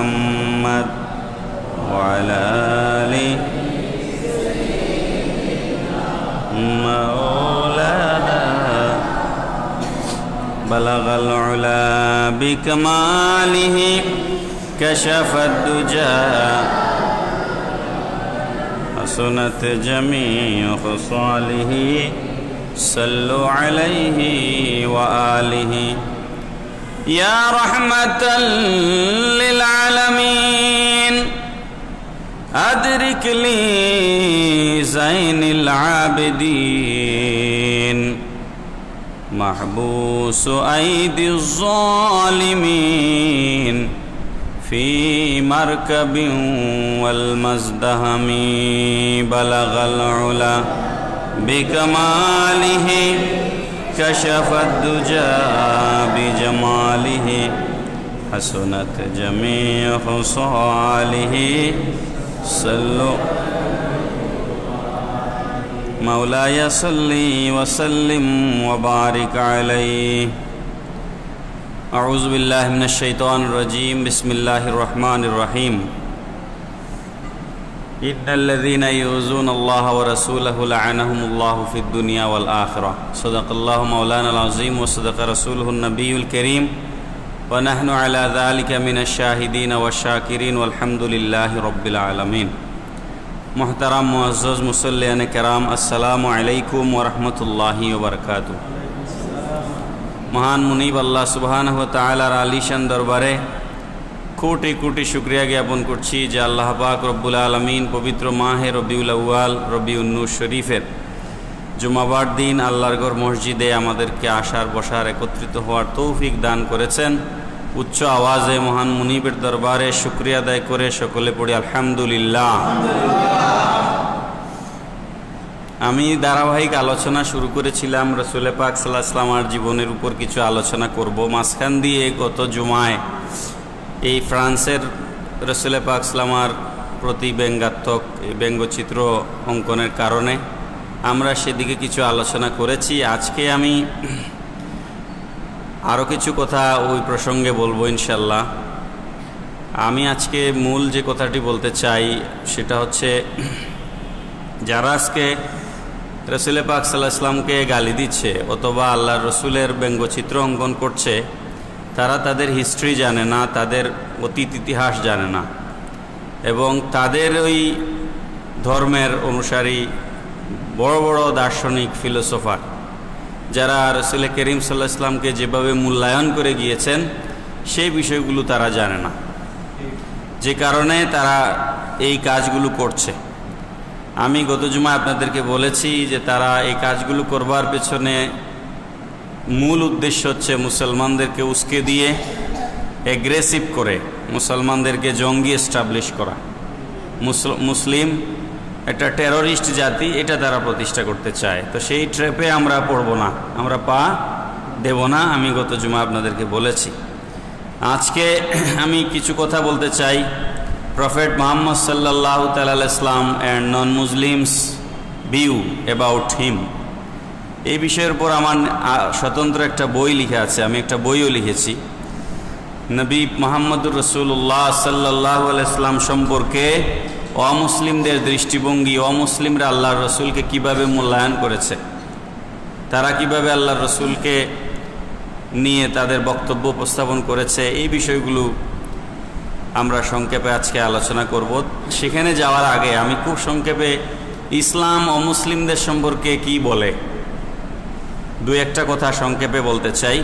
محمد وعلى آل مولانا بلغ العلا بكماله كشف الدجى حسنت جميع خصاله صلوا عليه وآله يا رحمة للعالمين أدرك لي زين العابدين محبوس أيدي الظالمين في مركب والمزدهم بلغ العلا بكماله كشف الدجى بجماله حسنت جميع خصاله صلوا مولاي صل وسلم وبارك عليه أعوذ بالله من الشيطان الرجيم بسم الله الرحمن الرحيم إن الذين يؤذون الله ورسوله لعنهم الله في الدنيا والآخرة صدق الله مولانا العظيم وصدق رسوله النبي الكريم ونحن على ذلك من الشاهدين والشاكرين والحمد لله رب العالمين محترم معزز मुसल्लियान किराम अस्सलामु अलैकुम व रहमतुल्लाहि व बरकातुहू। महान मुनीब अल्लाह सुबहानहु व ताआलार आलिशान दरबारे कोटि कोटि शुक्रिया ज्ञापन करছি যে আল্লাহ পাক রব্বুল আলামিন পবিত্র মাহে রবিউল আউয়াল রবিউন নূর শরীফের জুমাবার দিন আল্লাহর ঘর মসজিদে আমাদেরকে আসার বসার একত্রিত হওয়ার তৌফিক দান করেছেন। উচ্চ আওয়াজে মহান মুনিবের দরবারে শুকরিয়া আদায় করে সকলে পড়ি আলহামদুলিল্লাহ। আমি ধারাবাহিক আলোচনা শুরু করেছিলাম রাসূল পাক সাল্লাল্লাহু আলাইহি ওয়াসাল্লামের জীবনের উপর কিছু আলোচনা করব। মাঝখান দিয়ে গত জুমায় এই ফ্রান্সের রাসূল পাক সাল্লাল্লাহু প্রতি ব্যঙ্গাত্মক ব্যঙ্গচিত্র অঙ্কনের কারণে আমরা সেদিকে কিছু আলোচনা করেছি। আজকে আমি আরও কিছু কথা ওই প্রসঙ্গে বলবো ইনশাল্লাহ। আমি আজকে মূল যে কথাটি বলতে চাই সেটা হচ্ছে যারা আজকে রাসূল পাক সাল্লাল্লাহু আলাইহি ওয়াসাল্লামকে গালি দিচ্ছে অথবা আল্লাহর রসুলের ব্যঙ্গচিত্র অঙ্কন করছে তারা তাদের হিস্ট্রি জানে না, তাদের অতীত ইতিহাস জানে না এবং তাদের ওই ধর্মের অনুসারী বড় বড় দার্শনিক ফিলোসোফার যারা রাসূল করিম সাল্লাল্লাহু আলাইহি ওয়াসাল্লামকে যেভাবে মূল্যায়ন করে গিয়েছেন সেই বিষয়গুলো তারা জানে না, যে কারণে তারা এই কাজগুলো করছে। আমি গত জুমায় আপনাদেরকে বলেছি যে তারা এই কাজগুলো করবার পেছনে মূল উদ্দেশ্য হচ্ছে মুসলমানদেরকে উস্কে দিয়ে এগ্রেসিভ করে মুসলমানদেরকে জঙ্গি এস্টাবলিশ করা, মুসলিম একটা টেররিস্ট জাতি এটা তারা প্রতিষ্ঠা করতে চায়। তো সেই ট্র্যাপে আমরা পড়ব না, আমরা পা দেব না, আমি গত জুমা আপনাদেরকে বলেছি। আজকে আমি কিছু কথা বলতে চাই প্রফেট মুহাম্মদ সাল্লাল্লাহু তাআলা আলাইহি ওয়াসাল্লাম and non Muslims view about him. এই বিষয়ের উপর আমার স্বতন্ত্র একটা বই লেখা আছে, আমি একটা বইও লিখেছি। নবী মুহাম্মদুর রাসূলুল্লাহ সাল্লাল্লাহু আলাইহি ওয়াসাল্লাম সম্পর্কে অমুসলিমদের দৃষ্টিভঙ্গি, অমুসলিমরা আল্লাহর রসুলকে কিভাবে মূল্যায়ন করেছে, তারা কিভাবে আল্লাহর রসুলকে নিয়ে তাদের বক্তব্য উপস্থাপন করেছে, এই বিষয়গুলো আমরা সংক্ষেপে আজকে আলোচনা করব। সেখানে যাওয়ার আগে আমি খুব সংক্ষেপে ইসলাম অমুসলিমদের সম্পর্কে কি বলে দু একটা কথা সংক্ষেপে বলতে চাই।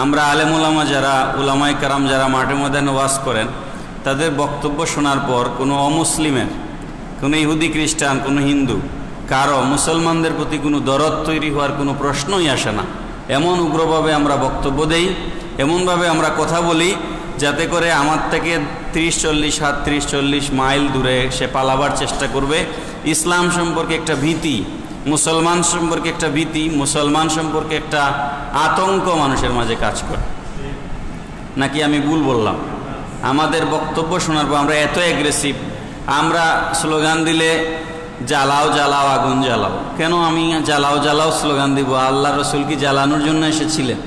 আমরা আলেম উলামা যারা উলামায়ে কেরাম যারা মাঠে ময়দানে ওয়াজ করেন তাদের বক্তব্য শোনার পর কোনো অমুসলিমের, কোনো ইহুদি খ্রিস্টান, কোনো হিন্দু কারো মুসলমানদের প্রতি কোনো দরদ তৈরি হওয়ার কোনো প্রশ্নই আসে না। এমন উগ্রভাবে আমরা বক্তব্য দেই, এমনভাবে আমরা কথা বলি যাতে করে আমার থেকে 30-40 হাত 30-40 মাইল দূরে সে পালাবার চেষ্টা করবে। ইসলাম সম্পর্কে একটা ভীতি, মুসলমান সম্পর্কে একটা ভীতি, মুসলমান সম্পর্কে একটা আতঙ্ক মানুষের মাঝে কাজ করে। নাকি আমি ভুল বললাম? আমাদের বক্তব্য শোনার পর আমরা এত অ্যাগ্রেসিভ, আমরা স্লোগান দিলে জ্বালাও জ্বালাও আগুন জ্বালাও। কেন আমি জ্বালাও জ্বালাও স্লোগান দিব? আল্লাহ রসুল কি জ্বালানোর জন্য এসেছিলেন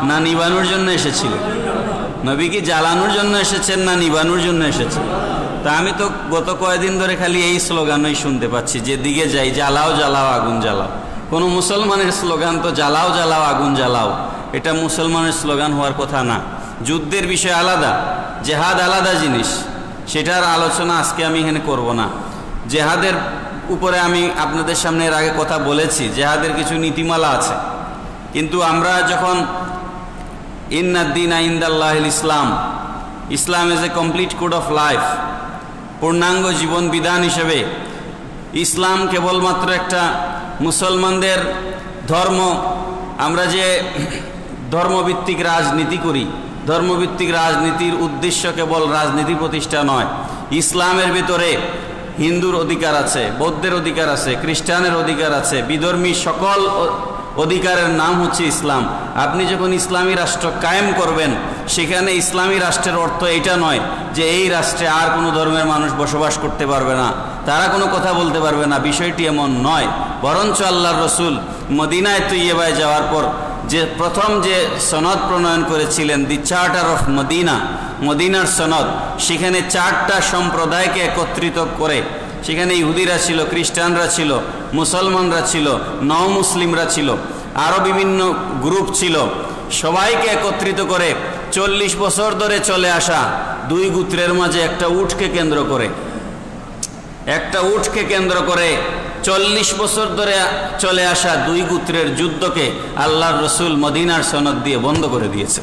না নিবানোর জন্য এসেছিলেন? নবী কি জ্বালানোর জন্য এসেছেন না নিবানোর জন্য এসেছেন? তা আমি তো গত কয়েকদিন ধরে খালি এই স্লোগানই শুনতে পাচ্ছি, যেদিকে যাই জ্বালাও জ্বালাও আগুন জ্বালাও। কোনো মুসলমানের স্লোগান তো জ্বালাও জ্বালাও আগুন জ্বালাও, এটা মুসলমানের স্লোগান হওয়ার কথা না। যুদ্ধের বিষয় আলাদা, জেহাদ আলাদা জিনিস, সেটার আলোচনা আজকে আমি এখানে করব না। জেহাদের উপরে আমি আপনাদের সামনে এর আগে কথা বলেছি, জেহাদের কিছু নীতিমালা আছে, কিন্তু আমরা যখন ইন্নাদ্দিনা ইনদাল্লাহিল ইসলাম, Islam is a complete code of life, পূর্ণাঙ্গ জীবন বিধান হিসেবে ইসলাম কেবলমাত্র একটা মুসলমানদের ধর্ম। আমরা যে ধর্মভিত্তিক রাজনীতি করি, ধর্মভিত্তিক রাজনীতির উদ্দেশ্য কেবল রাজনীতি প্রতিষ্ঠা নয়। ইসলামের ভিতরে হিন্দুর অধিকার আছে, বৌদ্ধের অধিকার আছে, খ্রিস্টানের অধিকার আছে, বিধর্মী সকল অধিকারের নাম হচ্ছে ইসলাম। আপনি যখন ইসলামী রাষ্ট্র কায়েম করবেন, সেখানে ইসলামী রাষ্ট্রের অর্থ এটা নয় যে এই রাষ্ট্রে আর কোনো ধর্মের মানুষ বসবাস করতে পারবে না, তারা কোনো কথা বলতে পারবে না, বিষয়টি এমন নয়। বরঞ্চ আল্লাহর রসুল মদিনায় তৈয়বায় যাওয়ার পর যে প্রথম যে সনদ প্রণয়ন করেছিলেন, দি চার্টার অফ মদিনা, মদিনার সনদ, সেখানে 4টা সম্প্রদায়কে একত্রিত করে, সেখানে ইহুদিরা ছিল, খ্রিস্টানরা ছিল, মুসলমানরা ছিল, নও মুসলিমরা ছিল, আরও বিভিন্ন গ্রুপ ছিল, সবাইকে একত্রিত করে 40 বছর ধরে চলে আসা 2 গোত্রের মাঝে একটা উটকে কেন্দ্র করে, 40 বছর ধরে চলে আসা 2 গোত্রের যুদ্ধকে আল্লাহর রসুল মদিনার সনদ দিয়ে বন্ধ করে দিয়েছে।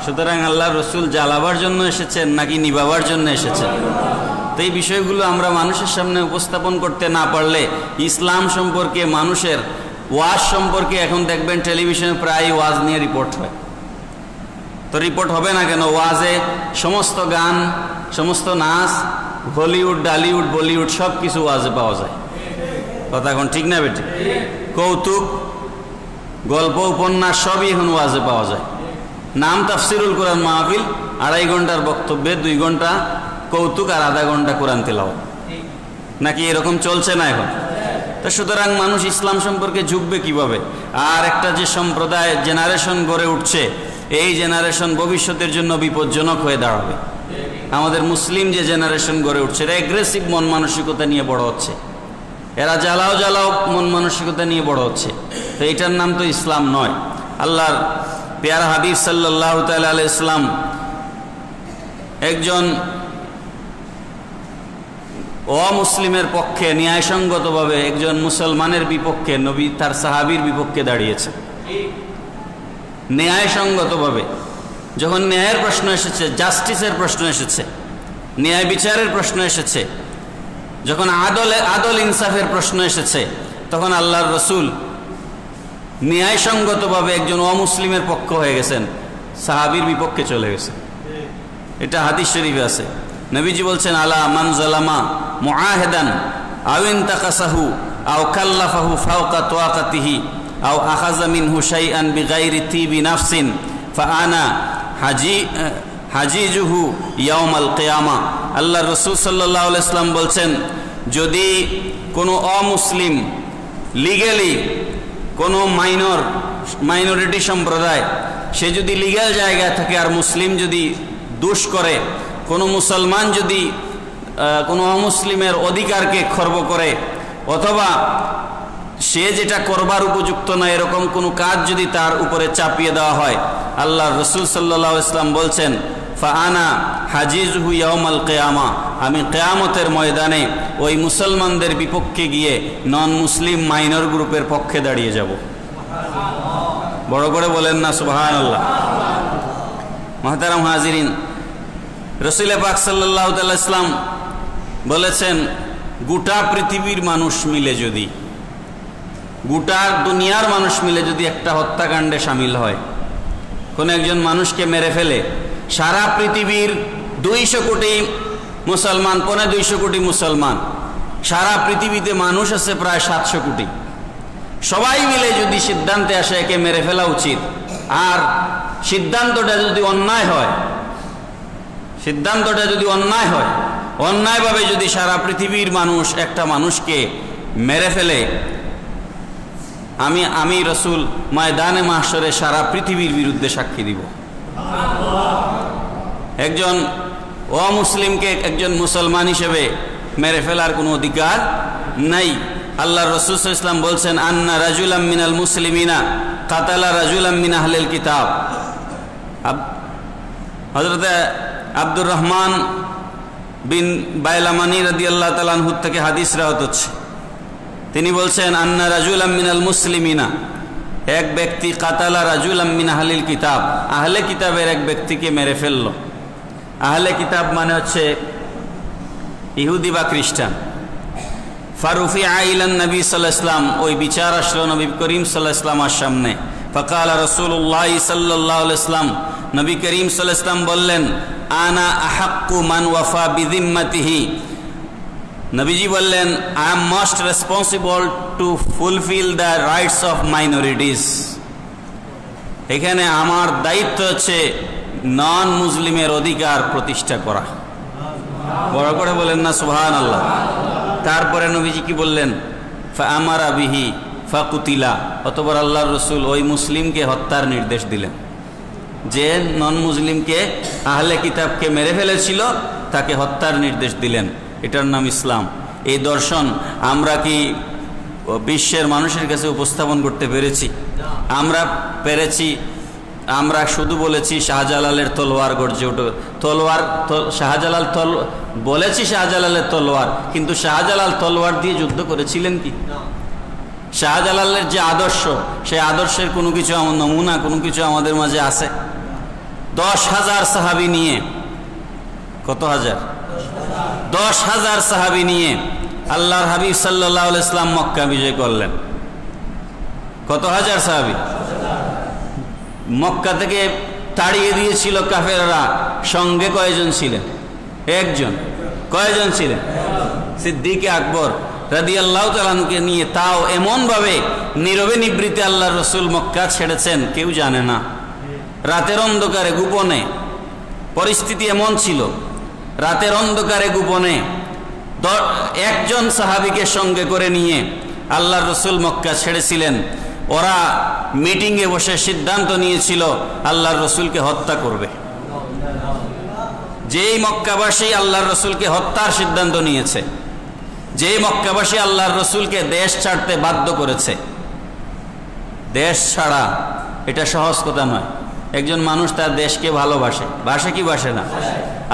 সুতরাং আল্লাহর রসুল জ্বালাবার জন্য এসেছেন নাকি নিবাবার জন্য এসেছেন? তো এই বিষয়গুলো আমরা মানুষের সামনে উপস্থাপন করতে না পারলে, ইসলাম সম্পর্কে, মানুষের ওয়াজ সম্পর্কে, এখন দেখবেন টেলিভিশনে প্রায় ওয়াজ নিয়ে রিপোর্ট হয়। তো রিপোর্ট হবে না কেন? ওয়াজে সমস্ত গান, সমস্ত নাচ, হলিউড, ডালিউড, বলিউড সব কিছু ওয়াজে পাওয়া যায়। কথা এখন ঠিক না বেটি? কৌতুক, গল্প, উপন্যাস সবই এখন ওয়াজে পাওয়া যায়। নাম তাফসিরুল কোরআন মাহফিল, 2.5 ঘন্টার বক্তব্যে 2 ঘন্টা কৌতুক আর 0.5 ঘন্টা কোরআন তেলাওয়াত, নাকি এরকম চলছে না এখন? তো সুতরাং মানুষ ইসলাম সম্পর্কে ঝুঁকবে কিভাবে? আর একটা যে সম্প্রদায় জেনারেশন গড়ে উঠছে, এই জেনারেশন ভবিষ্যতের জন্য বিপজ্জনক হয়ে দাঁড়াবে। আমাদের মুসলিম যে জেনারেশন গড়ে উঠছে, এরা এগ্রেসিভ মন মানসিকতা নিয়ে বড় হচ্ছে, এরা জ্বালাও জ্বালাও মন মানসিকতা নিয়ে বড় হচ্ছে। তো এইটার নাম তো ইসলাম নয়। আল্লাহর পেয়ারা হাবিব সাল্লাল্লাহু তাআলা আলাইহি ইসলাম একজন অমুসলিমের পক্ষে ন্যায়সঙ্গতভাবে একজন মুসলমানের বিপক্ষে, নবী তার সাহাবীর বিপক্ষে দাঁড়িয়েছে ন্যায়সঙ্গতভাবে। যখন ন্যায়ের প্রশ্ন এসেছে, জাস্টিসের প্রশ্ন এসেছে, ন্যায় বিচারের প্রশ্ন এসেছে, যখন আদল ইনসাফের প্রশ্ন এসেছে, তখন আল্লাহর রসুল ন্যায়সঙ্গতভাবে একজন অমুসলিমের পক্ষ হয়ে গেছেন, সাহাবীর বিপক্ষে চলে গেছেন। এটা হাদিস শরীফে আছে। নবীজি বলছেন, আলা মান যালামা মুআহিদান আও ইনতাকাসাহু আও কাল্লাফাহু ফাওকা তাওয়াকাতিহি আও আখাযা মিনহু শাইআন বিগাইরি তিবি নাফসিন ফাআনা হাজিজুহু ইয়াউমাল কিয়ামা। আল্লাহর রাসূল সাল্লাল্লাহু আলাইহি ওয়াসাল্লাম বলছেন, যদি কোনো অমুসলিম লিগ্যালি, কোনো মাইনরিটি সম্প্রদায়, সে যদি লিগ্যাল জায়গায় থাকে আর মুসলিম যদি দোষ করে, কোনো মুসলমান যদি কোনো অমুসলিমের অধিকারকে খর্ব করে, অথবা সে যেটা করবার উপযুক্ত না এরকম কোনো কাজ যদি তার উপরে চাপিয়ে দেওয়া হয়, আল্লাহর রাসূল সাল্লাল্লাহু আলাইহি ওয়াসাল্লাম বলছেন, ফাআনা হাজিজুহু ইয়াউমাল কিয়ামা, আমি কিয়ামতের ময়দানে ওই মুসলমানদের বিপক্ষে গিয়ে নন মুসলিম মাইনর গ্রুপের পক্ষে দাঁড়িয়ে যাব। বড় করে বলেন না সুবহানাল্লাহ। মুহতারাম হাজিরিন, রাসূল পাক সাল্লাল্লাহু আলাইহি ওয়াসাল্লাম বলেছেন, গোটা পৃথিবীর মানুষ মিলে যদি, গোটা দুনিয়ার মানুষ মিলে যদি একটা হত্যাকাণ্ডে শামিল হয়, কোন একজন মানুষকে মেরে ফেলে, সারা পৃথিবীর 200 কোটি মুসলমান, 250 কোটি মুসলমান, সারা পৃথিবীতে মানুষ আছে প্রায় 700 কোটি, সবাই মিলে যদি সিদ্ধান্তে আসে একে মেরে ফেলা উচিত, আর সিদ্ধান্তটা যদি অন্যায় হয়, অন্যায়ভাবে যদি সারা পৃথিবীর মানুষ একটা মানুষকে মেরে ফেলে, আমি রাসূল ময়দানে মাহশরে সারা পৃথিবীর বিরুদ্ধে সাক্ষী দিব। একজন অমুসলিমকে একজন মুসলমান হিসেবে মেরে ফেলার কোনো অধিকার নাই। আল্লাহ রাসূল সাল্লাল্লাহু আলাইহি ওয়াসাল্লাম বলছেন, আন্না রাজুলাম মিনাল মুসলিমিনা কাতালা রাজুলাম মিন আহলিল কিতাব। হযরত আব্দুর রহমান বিন বাইলামানি রাদিয়াল্লাহু তাআলা আনহু থেকে হাদিস রাওয়াত হচ্ছে, তিনি বলছেন, আন্না রাজুলাম মিনাল মুসলিমিনা, এক ব্যক্তি কাতালা রাজুলাম মিন আহলিল কিতাব, আহলে কিতাবের এক ব্যক্তিকে মেরে ফেলল। আহলে কিতাব মানে হচ্ছে ইহুদি বা খ্রিস্টান। ফারুফিআ ইলান নবী সাল্লাল্লাহু আলাইহি ওয়াসাল্লাম, ওই বিচার আসলো নবী করিম সাল্লাল্লাহু আলাইহি ওয়াসাল্লামের সামনে। ফাকালা রাসূলুল্লাহ সাল্লাল্লাহু আলাইহি ওয়াসাল্লাম, নবী করিম সাল্লাল্লাহু আলাইহি ওয়াসাল্লাম বললেন, আনা আহাক্কু মান ওয়াফা বিযিম্মাতিহি। নবীজি বললেন, I am most responsible to fulfil the rights of minorities. এখানে আমার দায়িত্ব হচ্ছে নন মুসলিমের অধিকার প্রতিষ্ঠা করা। বড় করে বলেন না সুবহানাল্লাহ। তারপরে নবীজি কি বললেন, ফাআমারা বিহি ফাকুতিলা, অতঃপর আল্লাহর রাসূল ওই মুসলিমকে হত্যার নির্দেশ দিলেন। যে নন মুসলিমকে আহলে কিতাবকে মেরে ফেলেছিল তাকে হত্যার নির্দেশ দিলেন। এটার নাম ইসলাম। এই দর্শন আমরা কি বিশ্বের মানুষের কাছে উপস্থাপন করতে পেরেছি? আমরা পেরেছি। আমরা শুধু বলেছি শাহজালালের তলোয়ার গর্জে উঠো, তলোয়ার শাহজালাল বলেছি শাহজালালের তলোয়ার, কিন্তু শাহজালাল তলোয়ার দিয়ে যুদ্ধ করেছিলেন কি? শাহজালালের যে আদর্শ, সেই আদর্শের কোনো কিছু নমুনা কোনো কিছু আমাদের মাঝে আছে? 10,000 সাহাবী নিয়ে, কত হাজার? 10,000 সাহাবী নিয়ে আল্লাহর হাবিব সাল্লাল্লাহু আলাইহি ওয়াসাল্লাম মক্কা বিজয় করলেন। কত হাজার সাহাবী? মক্কা থেকে তাড়িয়ে দিয়েছিল কাফেররা। সঙ্গে কয়জন ছিলেন? একজন। কয়জন ছিলেন? সিদ্দিক আকবর রাদিয়াল্লাহু তাআলা আনহুকে নিয়ে, তাও এমনভাবে নীরবে নিবৃত্তে আল্লাহর রাসূল মক্কা ছেড়েছেন, কেউ জানে না। রাতের অন্ধকারে গোপনে, পরিস্থিতি এমন ছিল, রাতের অন্ধকারে গোপনে একজন সাহাবীকে সঙ্গে করে নিয়ে আল্লাহর রাসূল মক্কা ছেড়েছিলেন। ওরা মিটিংয়ে বসে সিদ্ধান্ত নিয়েছিল আল্লাহর রাসূলকে হত্যা করবে। যেই মক্কাবাসী আল্লাহর রাসূলকে হত্যার সিদ্ধান্ত নিয়েছে, যেই মক্কাবাসী আল্লাহর রাসূলকে দেশ ছাড়তে বাধ্য করেছে। দেশ ছাড়া এটা সহজ কথা নয়। একজন মানুষ তার দেশকে ভালোবাসে, বাসে কি বাসে না?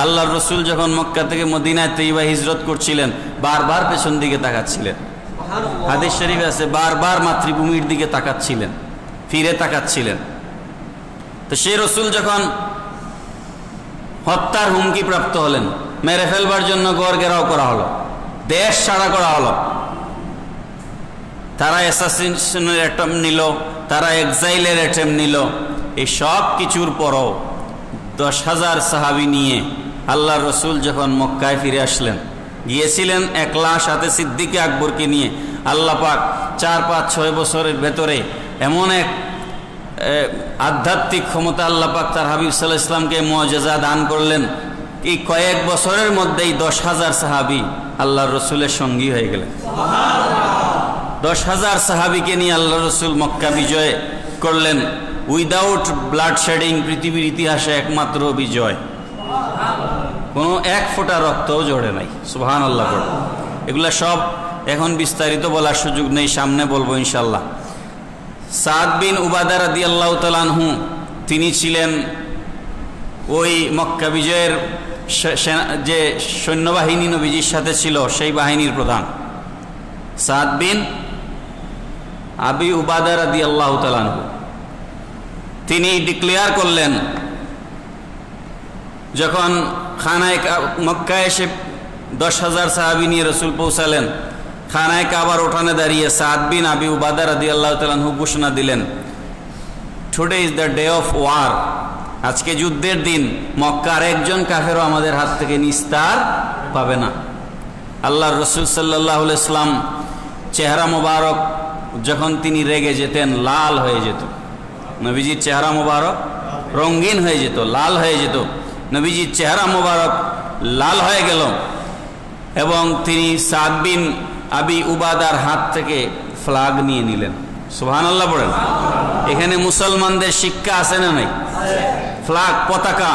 আল্লাহর রাসূল যখন মক্কা থেকে মদিনায় তৈবা হিজরত করছিলেন, বারবার পেছন দিকে তাকাচ্ছিলেন। হাদিস শরীফে আছে, বারবার মাতৃভূমির দিকে তাকাচ্ছিলেন, ফিরে তাকাচ্ছিলেন। তো সেই রাসূল যখন হত্যার হুমকি প্রাপ্ত হলেন, মেরে ফেলবার জন্য গড় ঘেরাও করা হলো, দেশ ছাড়া করা হলো, তারা অ্যাসাসিনেশনের অ্যাটেম্প নিল, তারা এক্সাইলের অ্যাটেম্প নিল। এই সব কিছুর পরও 10,000 সাহাবী নিয়ে আল্লাহর রাসূল যখন মক্কায় ফিরে আসলেন, গিয়েছিলেন একলা, সাথে সিদ্দিক আকবরকে নিয়ে। আল্লাহ পাক 4, 5, 6 বছরের ভেতরে এমন এক আধ্যাত্মিক ক্ষমতা আল্লাহ পাক তার হাবিব সাল্লাল্লাহু আলাইহি ওয়াসাল্লামকে মুআজিজা দান করলেন। এই কয়েক বছরের মধ্যেই 10,000 সাহাবী আল্লাহর রাসূলের সঙ্গী হয়ে গেলেন। 10,000 সাহাবীকে নিয়ে আল্লাহর রাসূল মক্কা বিজয় করলেন। উইদাউট ব্লাড শেডিং, পৃথিবীর ইতিহাসে একমাত্র বিজয়। কোনো এক ফোঁটা রক্তও জড়ে নাই। সুবহানাল্লাহ। এগুলা সব এখন বিস্তারিত বলার সুযোগ নেই, সামনে বলবো ইনশাল্লাহ। সাদ বিন উবাদা রাদিয়াল্লাহু তাআলা আনহু, তিনি ছিলেন ওই মক্কা বিজয়ের যে সৈন্যবাহিনী নবীজির সাথে ছিল সেই বাহিনীর প্রধান। সাদ বিন আবি উবাদা রাদিয়াল্লাহু তাআলা আনহু, তিনি ডিক্লেয়ার করলেন, যখন খানায় মক্কায় এসে 10,000 সাহাবী নিয়ে রাসূল পৌঁছালেন, খানায় কাবার ওঠানে দাঁড়িয়ে সাদ বিন আবি উবাদা রাদিয়াল্লাহু তাআলা আনহু ঘোষণা দিলেন, today is the day of war. আজকে যুদ্ধের দিন, মক্কার একজন কাফেরও আমাদের হাত থেকে নিস্তার পাবে না। আল্লাহর রাসূল সাল্লাল্লাহু আলাইহি ওয়াসাল্লাম চেহারা মোবারক যখন তিনি রেগে যেতেন, লাল হয়ে যেত। নবীজির চেহারা মোবারক রঙিন হয়ে যেত, লাল হয়ে যেত। নবীজির চেহারা মোবারক লাল হয়ে গেল এবং তিনি সাদ বিন আবি উবাদার হাত থেকে ফ্ল্যাগ নিয়ে নিলেন। সুবহানাল্লাহ পড়েন। এখানে মুসলমানদের শিক্ষা আছে না নাই? ফ্ল্যাগ, পতাকা,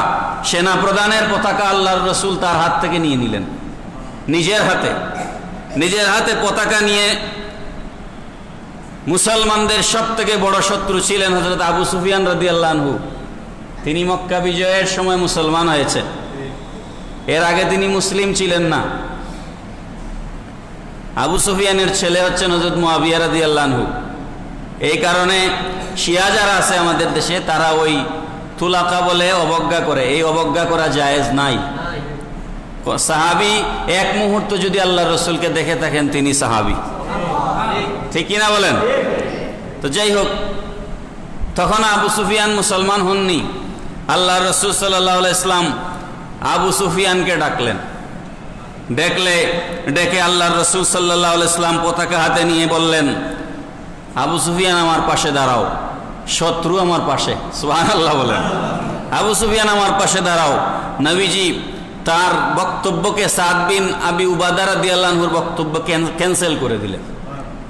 সেনা প্রধানের পতাকা আল্লাহর রসুল তার হাত থেকে নিয়ে নিলেন। নিজের হাতে পতাকা নিয়ে, মুসলমানদের সব থেকে বড় শত্রু ছিলেন হযরত আবু সুফিয়ান রাদিয়াল্লাহু আনহু। তিনি মক্কা বিজয়ের সময় মুসলমান হয়েছে, এর আগে তিনি মুসলিম ছিলেন না। আবু সুফিয়ানের ছেলে হচ্ছেন হযরত মুআবিয়া রাদিয়াল্লাহু আনহু। এই কারণে শিয়া যারা আছে আমাদের দেশে, তারা ওই তুলাকা বলে অবজ্ঞা করে। এই অবজ্ঞা করা জায়েজ নাই। সাহাবী এক মুহূর্ত যদি আল্লাহর রসুলকে দেখে থাকেন, তিনি সাহাবী, ঠিক কিনা বলেন? তো যাই হোক, তখন আবু সুফিয়ান মুসলমান হননি। আল্লাহর রসুল সাল্লাল্লাহু আলাইহি ওয়াসাল্লাম আবু সুফিয়ানকে ডাকলেন। ডেকে আল্লাহর রসুল সাল্লাল্লাহু আলাইহি ওয়াসাল্লাম পতাকা হাতে নিয়ে বললেন, আবু সুফিয়ান আমার পাশে দাঁড়াও, শত্রু আমার পাশে। সুবহানাল্লাহ বলেন। আবু সুফিয়ান আমার পাশে দাঁড়াও। নবীজি তার বক্তব্যকে সাদ বিন আবি উবাদা রাদিয়াল্লাহু আনহুর বক্তব্য ক্যান্সেল করে দিলেন।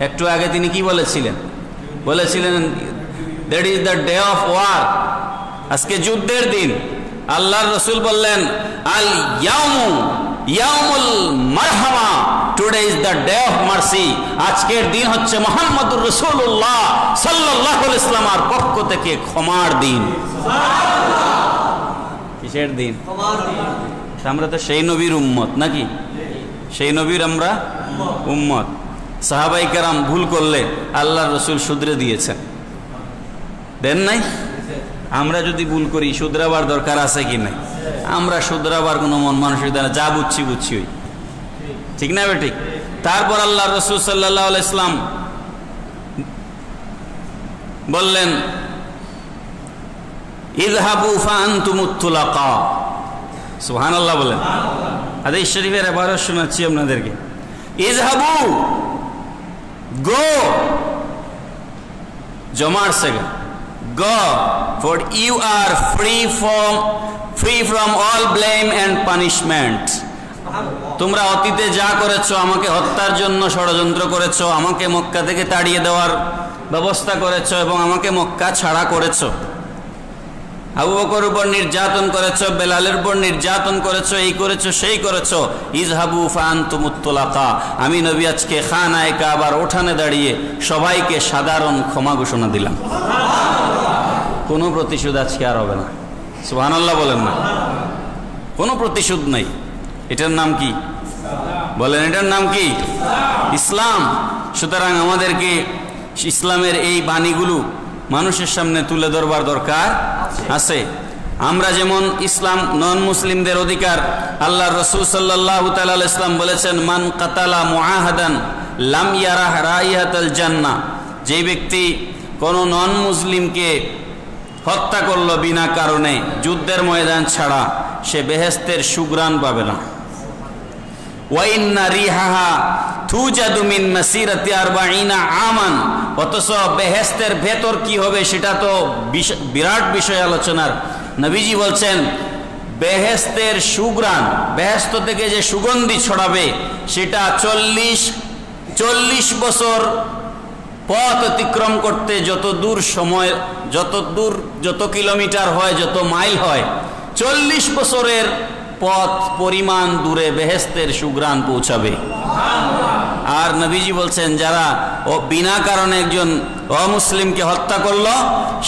একটু আগে তিনি কি বলেছিলেন? That is the day of war, আজকে যুদ্ধের দিন। আল্লাহর রসুল বললেন, আল ইয়াউমুল মারহামা, today is the day of mercy. আজকের দিন হচ্ছে মুহাম্মদুর রাসূলুল্লাহ সাল্লাল্লাহু আলাইহি ওয়াসাল্লামের পক্ষ থেকে ক্ষমার দিন। কিসের দিন? ক্ষমার দিন। আমরা তো সেই নবীর উম্মত নাকি? সেই নবীর আমরা উম্মত। সাহাবায়ে কেরাম ভুল করলে আল্লাহর রসুল শুধরে দিয়েছেন, দেন নাই? আমরা যদি ভুল করি শুধরাবার দরকার আছে কি নাই? আমরা শুধরাবার কোনো মন মানসিকতা না, যা বুঝছি ওই, ঠিক না বেঠিক? তারপর আল্লাহর রসুল সাল্লাল্লাহু আলাইহি ওয়াসাল্লাম বললেন, ইযহাবু ফাআনতুমুত তুলাকা। সুবহানাল্লাহ বলেন। হাদিস শরীফের ইবারত শোনাচ্ছি আপনাদেরকে। ইযহাবু, গো, জমার সেগা, go, for you are free from all blame and punishment. তোমরা অতীতে যা করেছো, আমাকে হত্যার জন্য ষড়যন্ত্র করেছো, আমাকে মক্কা থেকে তাড়িয়ে দেওয়ার ব্যবস্থা করেছো এবং আমাকে মক্কা ছাড়া করেছো, আবু বকরের উপর নির্যাতন করেছো, বেলালের উপর নির্যাতন করেছো, এই করেছো সেই করেছো। ইযহাবু ফাআনতুমুত তুলাকা। আমি নবী আজকে খানায়ে কাবার ওঠানে দাঁড়িয়ে সবাইকে সাধারণ ক্ষমা ঘোষণা দিলাম। কোনো প্রতিশোধ আজকে আর হবে না। সুবহানাল্লাহ বলেন না? কোনো প্রতিশোধ নাই। এটার নাম কি বলেন? এটার নাম কি? ইসলাম। সুতরাং আমাদেরকে ইসলামের এই বাণীগুলো মানুষের সামনে তুলে ধরবার দরকার আছে। আমরা যেমন ইসলাম নন মুসলিমদের অধিকার, আল্লাহর রাসূল সাল্লাল্লাহু তাআলা আলাইহি ওয়াসাল্লাম বলেছেন, মান কাতালা মুআহাদান লাম ইয়ারাহ রাইহাতাল জান্নাহ। যে ব্যক্তি কোনো নন মুসলিমকে হত্যা করলো বিনা কারণে, যুদ্ধের ময়দান ছাড়া, সে বেহেশতের সুঘ্রাণ পাবে না। ওয়া ইন্না রিহাহা তুজাদু মিন মাসিরাতি 40 আমান। অথচ বেহেশতের ভেতর কি হবে সেটা তো বিরাট বিষয় আলোচনার। নবীজি বলছেন, বেহেশতের সুঘ্রাণ, বেহেশত থেকে যে সুগন্ধি ছড়াবে সেটা 40 বছর পথ অতিক্রম করতে যত দূর সময়, যত কিলোমিটার হয়, যত মাইল হয়, 40 বছরের পথ পরিমাণ দূরে বেহেশতের সুঘ্রাণ পৌঁছাবে। আর নবীজি বলছেন, যারা বিনা কারণে একজন অমুসলিমকে হত্যা করলো,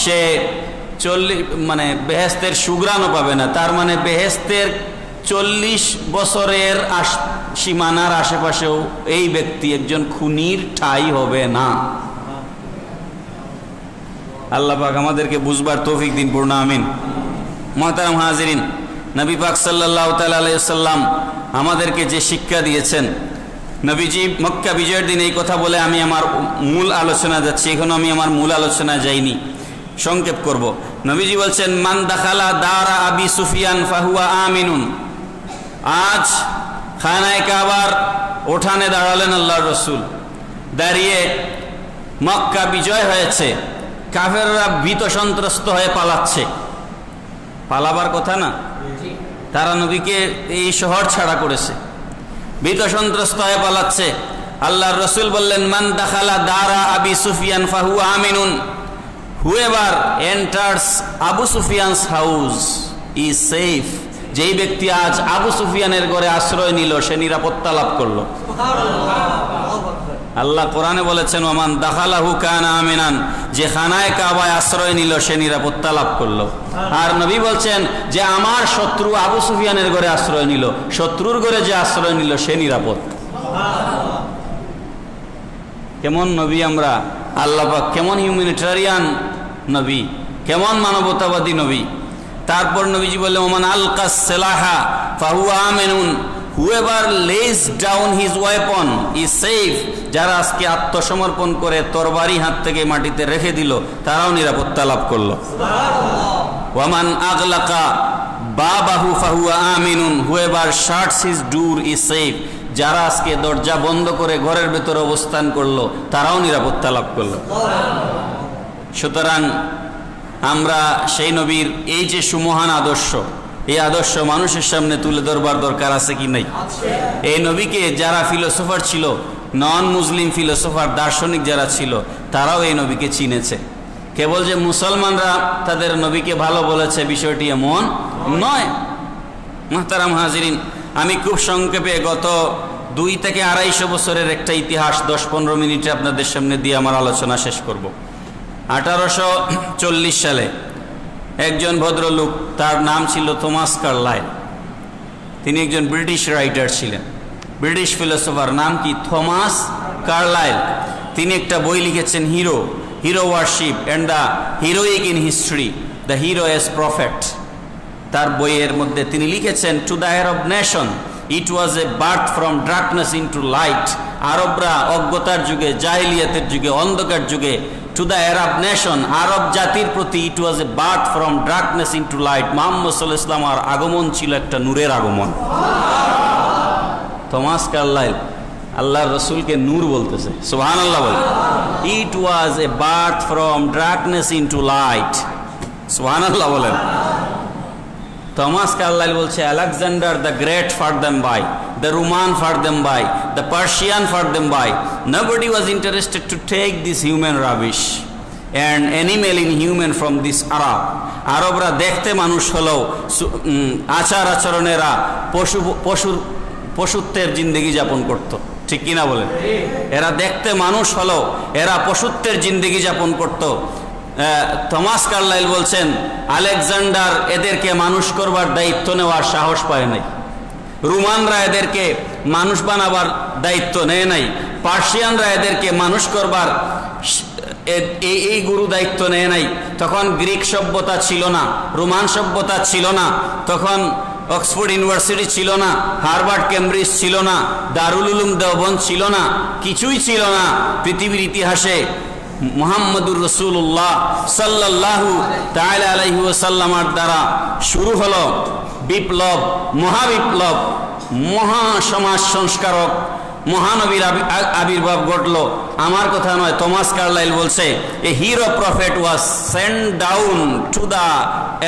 সে 40 বেহেশতের সুঘ্রাণও পাবে না। তার মানে বেহেশতের 40 বছরের সীমানার আশেপাশেও এই ব্যক্তি একজন খুনির ঠাঁই হবে না। আল্লাহ পাক আমাদেরকে বুঝবার তৌফিক দিন, পূর্ণ আমিন। মুহতারাম হাজিরিন, নবী পাক সাল্লাল্লাহু তাআলা আলাইহি ওয়াসাল্লাম আমাদেরকে যে শিক্ষা দিয়েছেন, নবীজি মক্কা বিজয়ের দিন এই কথা বলে আমি আমার মূল আলোচনা যাচ্ছি। এখনো আমি আমার মূল আলোচনা যাইনি, সংক্ষেপ করব। নবীজি বলছেন, মান দাখালা দারা আবি সুফিয়ান ফাহুয়া আমিনুন। আজ খানায়ে কাবার ওঠানে দাঁড়ালেন আল্লাহর রসুল, দাঁড়িয়ে মক্কা বিজয় হয়েছে, কাফেররা ভীত সন্ত্রস্ত হয়ে পালাচ্ছে। পালাবার কথা না, তারা নবীকে এই শহর ছাড়া করেছে, ভীত সন্ত্রস্ত হয়ে পালাচ্ছে। আল্লাহর রসুল বললেন, মান দাখালা দারা আবি সুফিয়ান ফাহুয়া আমিনুন। whoever enters Abu Sufyan's house is safe. যেই ব্যক্তি আজ আবু সুফিয়ানের ঘরে আশ্রয় নিল সে নিরাপত্তা লাভ করলো। আল্লাহ কোরআনে বলেছেন ওমান দাখালাহু কানা আমিনান, যে খানায় কাবায় আশ্রয় নিল সে নিরাপত্তা লাভ করলো। আর নবী বলছেন যে আমার শত্রু আবু সুফিয়ানের ঘরে আশ্রয় নিল, শত্রুর ঘরে যে আশ্রয় নিল সে নিরাপদ। কেমন নবী আমরা, আল্লাহ পাক কেমন হিউম্যানিটেরিয়ান নবী, কেমন মানবতাবাদী নবী। তারপর নবীজি বললেন ওমান আলকাস সিলাহা ফাহুয়া আমিনুন, whoever lays down his weapon is safe. যারা আজকে আত্মসমর্পণ করে তরবারি হাত থেকে মাটিতে রেখে দিল তারাও নিরাপত্তা লাভ করলো। ওয়ামান আগলাকা বাবাহু ফাহুয়া আমিনুন, whoever shuts his door is safe. যারা আজকে দরজা বন্ধ করে ঘরের ভেতরে অবস্থান করলো তারাও নিরাপত্তা লাভ করলো। সুতরাং আমরা সেই নবীর এই যে সুমহান আদর্শ, এই আদর্শ মানুষের সামনে তুলে ধরবার দরকার আছে কি নাই? এই নবীকে যারা ফিলোসোফার ছিল, নন মুসলিম ফিলোসোফার দার্শনিক যারা ছিল, তারাও এই নবীকে চিনেছে। কেবল যে মুসলমানরা তাদের নবীকে ভালো বলেছে বিষয়টি এমন নয়। মুহতারাম হাজিরিন, আমি খুব সংক্ষেপে গত 2 থেকে 250 বছরের একটা ইতিহাস 10-15 মিনিটে আপনাদের সামনে দিয়ে আমার আলোচনা শেষ করব। 1840 সালে একজন ভদ্রলোক, তার নাম ছিল থমাস কার্লাইল। তিনি একজন ব্রিটিশ রাইটার ছিলেন, ব্রিটিশ ফিলোসোফার। নাম কি? Thomas Carlyle. তিনি একটা বই লিখেছেন, hero worship and the heroic in history, the hero as prophet. তার বইয়ের মধ্যে তিনি লিখেছেন, to the Arab nation it was a birth from darkness into light. আরবরা অজ্ঞতার যুগে, জাহিলিয়াতের যুগে, অন্ধকার যুগে, টু দ্য আরব নেশন, আরব জাতির প্রতি it was a birth from darkness into light. Muhammad সাল্লাল্লাহু আলাইহি ওয়াসাল্লাম আর আগমন ছিল একটা নূরের আগমন। থমাস কার্লাইল আল্লাহর রসুলকে নূর বলতেছে, সুবহানাল্লাহ বলে। It was a birth from darkness into light, সুবহানাল্লাহ বলেন। থমাস কার্লাইল বলছে, Alexander the Great far them by, the Roman for them by, the Persian for them by. Nobody was interested to take this human rubbish and animal inhuman from this Arab. আরবরা দেখতে মানুষ হলেও আচার আচরণেরা পশুত্বের জিন্দেগি যাপন করত, ঠিক কিনা বলেন? এরা দেখতে মানুষ হলেও এরা পশুত্বের জিন্দেগি যাপন করত। থমাস কার্লাইল বলছেন, আলেকজান্ডার এদেরকে মানুষ করবার দায়িত্ব নেওয়ার সাহস পায় নাই, রোমানরা এদেরকে মানুষ বানাবার দায়িত্ব নেয় নাই, পার্সিয়ানরা এদেরকে মানুষ করবার এই গুরু দায়িত্ব নেয় নাই। তখন গ্রিক সভ্যতা ছিল না, রোমান সভ্যতা ছিল না, তখন অক্সফোর্ড ইউনিভার্সিটি ছিল না, হার্ভার্ড কেমব্রিজ ছিল না, দারুল উলুম দেওবন্দ ছিল না, কিছুই ছিল না। পৃথিবীর ইতিহাসে মুহাম্মদুর রাসূলুল্লাহ সাল্লাল্লাহু তাআলা আলাইহি ওয়াসাল্লামের দ্বারা শুরু হলো বিপ্লব, মহাবিপ্লব, মহা সমাজ সংস্কারক, মহানবীর আবির্ভাব ঘটল। আমার কথা নয়, থমাস কার্লাইল বলছে, a hero prophet was sent down to the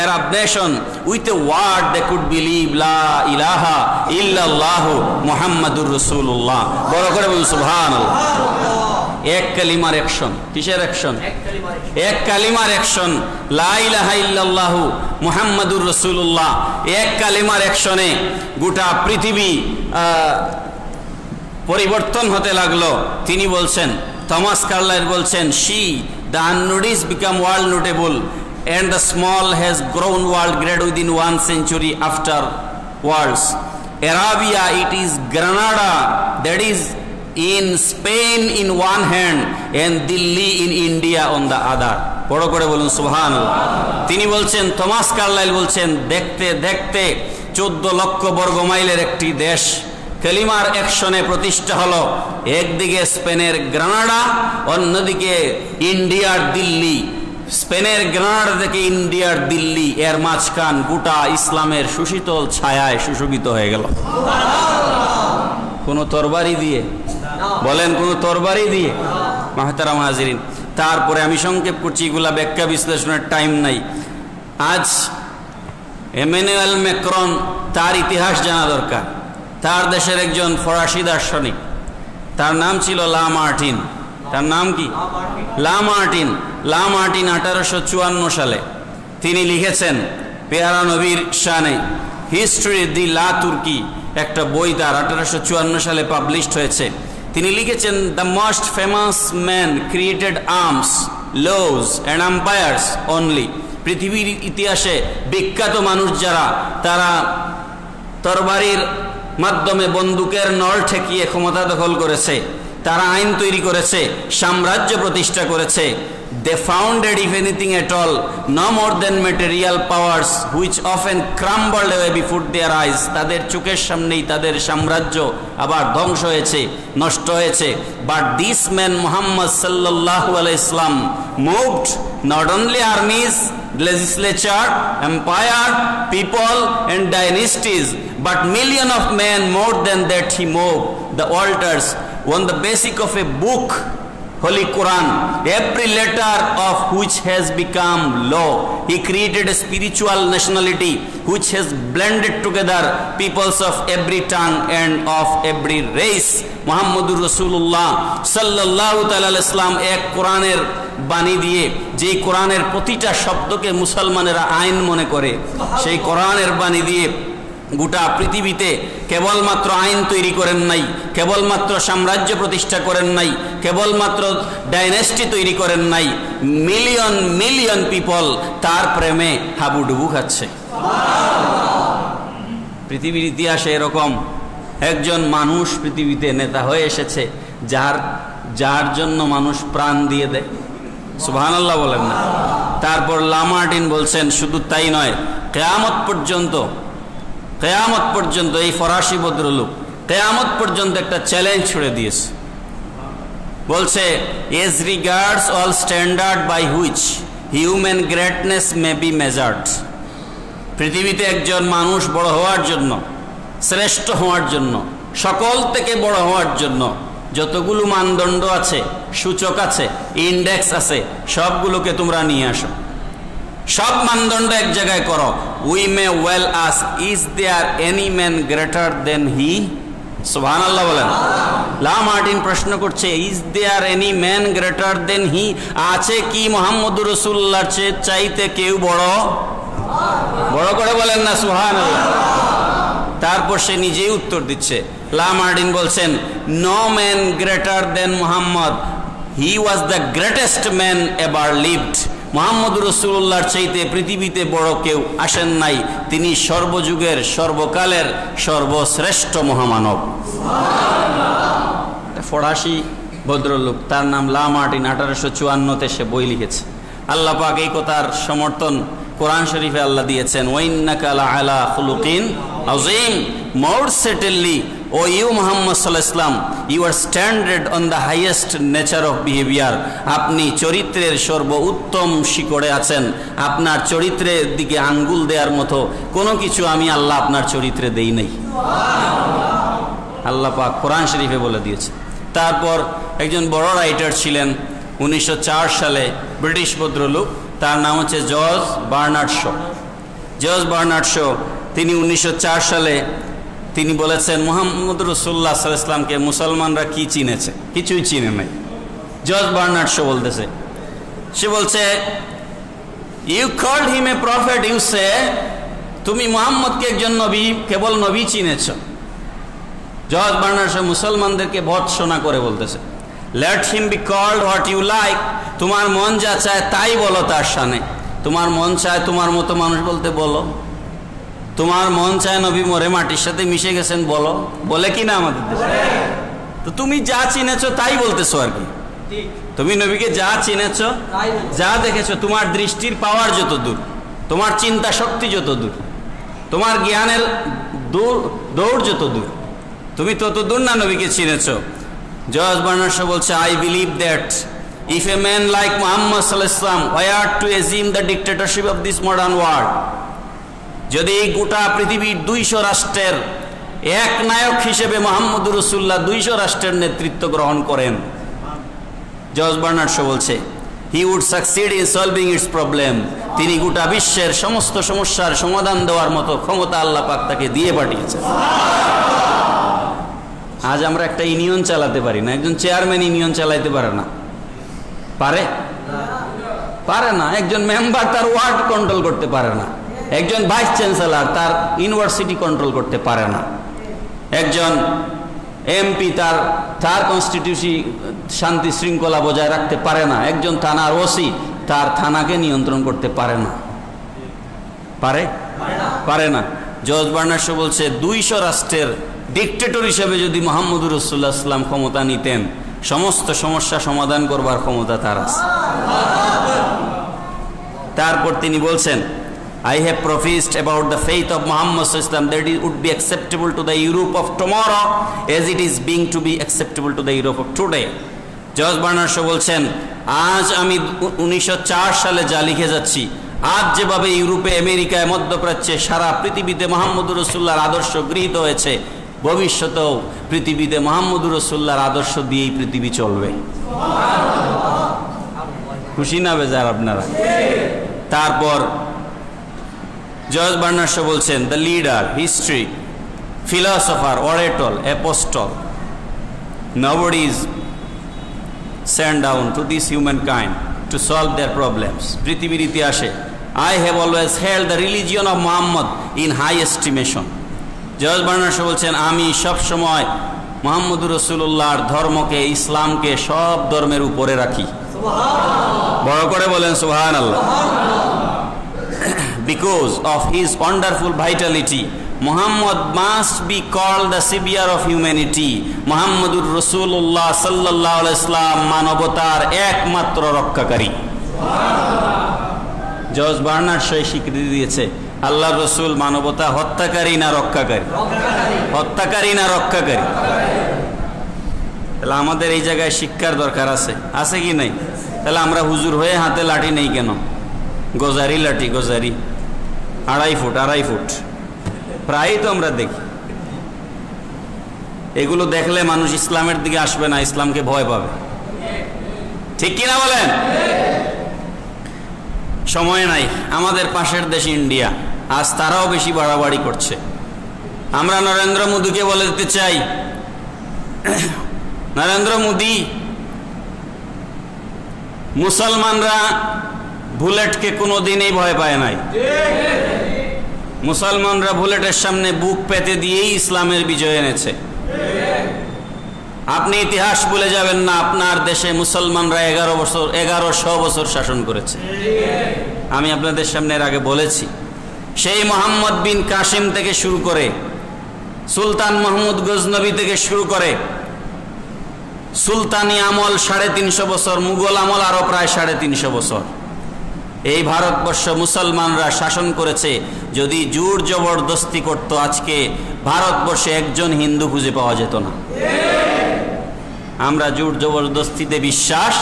Arab nation with a word they could believe, লা ইলাহা ইল্লাল্লাহু মুহাম্মাদুর রাসূলুল্লাহ। বড় করে বলুন সুবহানাল্লাহ। এক কালিমার অ্যাকশন। কিসের অ্যাকশন? এক কালিমার অ্যাকশন, লা ইলাহা ইল্লাল্লাহু মুহাম্মাদুর রাসূলুল্লাহ। এক কালিমার অ্যাকশনে গোটা পৃথিবী পরিবর্তন হতে লাগলো। তিনি বলছেন, থমাস কার্লাইল বলছেন, she the আননোটিসড become world notable and the small has grown world great within 1 century after worlds. Arabia, it is Granada, that is in Spain in one hand and Delhi in India on the other. বড় করে বলুন সুবহানাল্লাহ। তিনি বলছেন, Thomas Carlyle বলছেন, দেখতে দেখতে 14 লক্ষ বর্গ মাইলের একটি দেশ কালিমার অ্যাকশনে প্রতিষ্ঠা হলো। একদিকে স্পেনের গ্রানাডা, অন্যদিকে ইন্ডিয়ার দিল্লি। স্পেনের গ্রানাডা থেকে ইন্ডিয়ার দিল্লি, এর মাঝখান গোটা ইসলামের সুশীতল ছায়ায় সুশোভিত হয়ে গেল। কোনো তরবারি দিয়ে? বলেন, কোনো তরবারি দিয়ে? মুহতারাম হাজিরিন, তারপরে আমি সংক্ষেপ করছি, এগুলা ব্যাখ্যা বিশ্লেষণের টাইম নাই। আজ এমানুয়েল ম্যাক্রন, তার ইতিহাস জানা দরকার। তার দেশের একজন ফরাসি দার্শনিক, তার নাম ছিল লা মার্টিন। তার নাম কি? লা মার্টিন। লা মার্টিন 1854 সালে তিনি লিখেছেন পেয়ারা নবীর শানে হিস্ট্রি দি লা তুর্কি, একটা বই তার 1854 সালে পাবলিশড হয়েছে। তিনি লিখেছেন the most famous man created arms, laws and empires only. পৃথিবীর ইতিহাসে বিখ্যাত মানুষ যারা, তারা তরবারির মাধ্যমে বন্দুকের নল ঠেকিয়ে ক্ষমতা দখল করেছে, তারা আইন তৈরি করেছে, সাম্রাজ্য প্রতিষ্ঠা করেছে। They founded, if anything at all, no more than material powers which often crumbled away before their eyes. তাদের চোখের সামনেই তাদের সাম্রাজ্য আবার ধ্বংস হয়েছে, নষ্ট হয়েছে। But this man Muhammad sallallahu alaihi wasallam moved not only armies, legislature, empire, people and dynasties, but million of men. More than that, he moved the altars on the basis of a book, Holy Quran, every letter of which has become law. He created a spiritual nationality which has blended together peoples of every tongue and of every race. Muhammadur Rasulullah sallallahu alaihi wasallam এক কোরআনের বাণী দিয়ে, যেই কোরআনের প্রতিটা শব্দকে মুসলমানেরা আইন মনে করে, সেই কোরআনের বাণী দিয়ে গোটা পৃথিবীতে কেবলমাত্র আইন তৈরি করেন নাই, কেবলমাত্র সাম্রাজ্য প্রতিষ্ঠা করেন নাই, কেবলমাত্র ডাইনেস্টি তৈরি করেন নাই, মিলিয়ন মিলিয়ন পিপল তার প্রেমে হাবুডুবু খাচ্ছে। পৃথিবীর ইতিহাসে এরকম একজন মানুষ পৃথিবীতে নেতা হয়ে এসেছে যার জন্য মানুষ প্রাণ দিয়ে দেয়। সুবহানাল্লাহ বলেন না? তারপর লা মার্টিন বলছেন শুধু তাই নয়, কিয়ামত পর্যন্ত এই ফরাসি ভদ্রলোক কিয়ামত পর্যন্ত একটা চ্যালেঞ্জ ছুড়ে দিয়েছে। বলছে, as regards all standard by which human greatness may be measured. পৃথিবীতে একজন মানুষ বড় হওয়ার জন্য, শ্রেষ্ঠ হওয়ার জন্য, সকল থেকে বড় হওয়ার জন্য যতগুলো মানদণ্ড আছে, সূচক আছে, ইন্ডেক্স আছে, সবগুলোকে তোমরা নিয়ে আসো, সব মানদণ্ড এক জায়গায় করো। We may well ask, is there any man greater than he? সুবহানাল্লাহ বলেন। লা মার্টিন প্রশ্ন করছে, is there any man greater than he? আছে কি মুহাম্মদুর রাসূলুল্লাহর চাইতে কেউ বড়? বড় করে বলেন না সুবহানাল্লাহ। তারপর সে নিজেই উত্তর দিচ্ছে। লা মার্টিন বলছেন, no man greater than Muhammad, he was the greatest man ever lived. মুহাম্মদুর রাসূলুল্লাহর চাইতে পৃথিবীতে বড় কেউ আসেন নাই, তিনি সর্বযুগের সর্বকালের সর্বশ্রেষ্ঠ মহামানব। ফরাসি ভদ্রলোক, তার নাম লা মার্টিন, 1854-তে সে বই লিখেছে। আল্লাহ পাক এই কথার সমর্থন কোরআন শরীফে আল্লাহ দিয়েছেন, ওয়াইন্নাকা লাআলা খুলুকিন আযীম। মোর সেটেনলি ও ইউ মুহাম্মদ সাল্লাল্লাহু আলাইহি ওয়াসাল্লাম, you are standard on the highest nature of behaviour. আপনি চরিত্রের সর্বোত্তম শিকড়ে আছেন। আপনার চরিত্রের দিকে আঙ্গুল দেওয়ার মতো কোনো কিছু আমি আল্লাহ আপনার চরিত্রে দেই নাই। আল্লাহ পাক কোরআন শরীফে বলে দিয়েছে। তারপর একজন বড় রাইটার ছিলেন 1904 সালে, ব্রিটিশ ভদ্রলোক, তার নাম হচ্ছে George Bernard Shaw. George Bernard Shaw তিনি 1904 সালে তিনি বলেছেন, মুহাম্মদ রাসূলুল্লাহ সাল্লাল্লাহু আলাইহি ওয়াসাল্লামকে মুসলমানরা কি চিনেছে? কিছুই চিনে নাই। জর্জ বার্নার্ড শ বলতেছে, সে বলছে, you called him a prophet, you say, তুমি মুহাম্মদকে একজন নবী, কেবল নবী চিনেছ। জর্জ বার্নার্ড শ মুসলমানদেরকে ভৎসনা করে বলতেছে, let him be called what you like, তোমার মন যা চায় তাই বলো তার সামনে। তোমার মন চায় তোমার মতো মানুষ বলতে বলো, তোমার মন চায় নবী মরে মাটির সাথে মিশে গেছেন বলো, বলে কি না আমাদের দেশে? তো তুমি যা চিনেছো তাই বলতেছো আর কি। তুমি নবীকে যা চিনেছো, যা দেখেছো, তোমার দৃষ্টির পাওয়ার যত দূর, তোমার চিন্তা শক্তি যত দূর, তোমার জ্ঞানের দৌড় যত দূর, তুমি তত দূর না নবীকে চিনেছো। জর্জ বার্নার্ড শ বলছে, I believe that if a man like Muhammad sallallahu alaihi wasallam were to assume the dictatorship of this modern world, যদি গোটা পৃথিবীর 200 রাষ্ট্রের এক নায়ক হিসেবে মুহাম্মদুর রাসূলুল্লাহ 200 রাষ্ট্রের নেতৃত্ব গ্রহণ করেন, জর্জ বার্নার্ড শ বলছে, he would succeed in solving its problem, তিনি গোটা বিশ্বের সমস্ত সমস্যার সমাধান দেওয়ার মতো ক্ষমতা আল্লাহ পাক তাকে দিয়ে পাঠিয়েছেন। আজ আমরা একটা ইউনিয়ন চালাতে পারি না, একজন চেয়ারম্যান ইউনিয়ন চালাইতে পারে না, পারে? পারে না। একজন মেম্বার তার ওয়ার্ড কন্ট্রোল করতে পারে না, একজন ভাইস চ্যান্সেলর তার ইউনিভার্সিটি কন্ট্রোল করতে পারে না, একজন এমপি তার কনস্টিটিউশন শান্তি শৃঙ্খলা বজায় রাখতে পারে না, একজন থানার ওসি তার থানাকে নিয়ন্ত্রণ করতে পারে না। পারে না। জর্জ বার্নার্ড শো বলছে 200 রাষ্ট্রের ডিক্টেটর হিসেবে যদি মুহাম্মদুর রাসূলুল্লাহ সাল্লাল্লাহু আলাইহি ওয়াসাল্লাম ক্ষমতা নিতেন, সমস্ত সমস্যা সমাধান করবার ক্ষমতা তার আছে। তারপর তিনি বলছেন, I have professed about the faith of Muhammad sallallahu alaihi wasallam that it would be acceptable to the Europe of tomorrow as it is being to be acceptable to the Europe of today. George Bernard Shaw বলছেন, আজ আমি 1904 সালে যা লিখে যাচ্ছি, আজ যেভাবে ইউরোপে, আমেরিকায়, মধ্যপ্রাচ্যে, সারা পৃথিবীতে মুহাম্মদুর রাসূলুল্লাহর আদর্শ গৃহীত হয়েছে, ভবিষ্যতেও পৃথিবীতে মুহাম্মদুর রাসূলুল্লাহর আদর্শ দিয়েই পৃথিবী চলবে। খুশি না বেজার আপনারা? তারপর জর্জ বার্নার্ড শো বলছেন, the leader, history, philosopher, orator, apostle, nobody is sent down to this humankind to solve their problems. পৃথিবীর ইতিহাসে I have always held the religion of Muhammad in high estimation. George Bernard Shaw বলছেন, আমি সবসময় মুহাম্মদুর রাসূলুল্লাহর ধর্মকে, ইসলামকে সব ধর্মের উপরে রাখি। বড় করে বলেন সুবহানাল্লাহ। Because of his wonderful vitality, Muhammad must be called the savior of humanity. মুহাম্মদুর রাসূলুল্লাহ সাল্লাল্লাহু আলাইহি ওয়াসাল্লাম মানবতার একমাত্র রক্ষাকারী। জর্জ বার্নার্ড শো স্বীকৃতি দিয়েছে, আল্লাহর রাসূল মানবতা হত্যাকারী না রক্ষাকারী? হত্যাকারী না রক্ষাকারী? তাহলে আমাদের এই জায়গায় শিক্ষার দরকার আছে কি নাই? তাহলে আমরা হুজুর হয়ে হাতে লাঠি নেই কেন? গজারি লাঠি, গজারি 2.5 ফুট প্রায়ই তো আমরা দেখি। এগুলো দেখলে মানুষ ইসলামের দিকে আসবে না, ইসলামকে ভয় পাবে। ঠিক কিনা বলেন? সময় নাই। আমাদের পাশের দেশ ইন্ডিয়া, আজ তারাও বেশি বাড়াবাড়ি করছে। আমরা নরেন্দ্র মোদীকে বলে দিতে চাই, নরেন্দ্র মোদী, মুসলমানরা বুলেটকে কোনোদিনই ভয় পায় নাই। মুসলমানরা বুলেটের সামনে বুক পেতে দিয়েই ইসলামের বিজয় এনেছে। আপনি ইতিহাস ভুলে যাবেন না, আপনার দেশে মুসলমানরা 1100 বছর শাসন করেছে। আমি আপনাদের সামনে এর আগে বলেছি, সেই মোহাম্মদ বিন কাসিম থেকে শুরু করে, সুলতান মাহমুদ গজনবী থেকে শুরু করে, সুলতানি আমল 350 বছর, মুঘল আমল আরো প্রায় 350 বছর এই ভারতবর্ষ মুসলমানরা শাসন করেছে। যদি জোর জবরদস্তি করত, আজকে ভারতবর্ষে একজন হিন্দু খুঁজে পাওয়া যেত না। আমরা জোর জবরদস্তিতে বিশ্বাস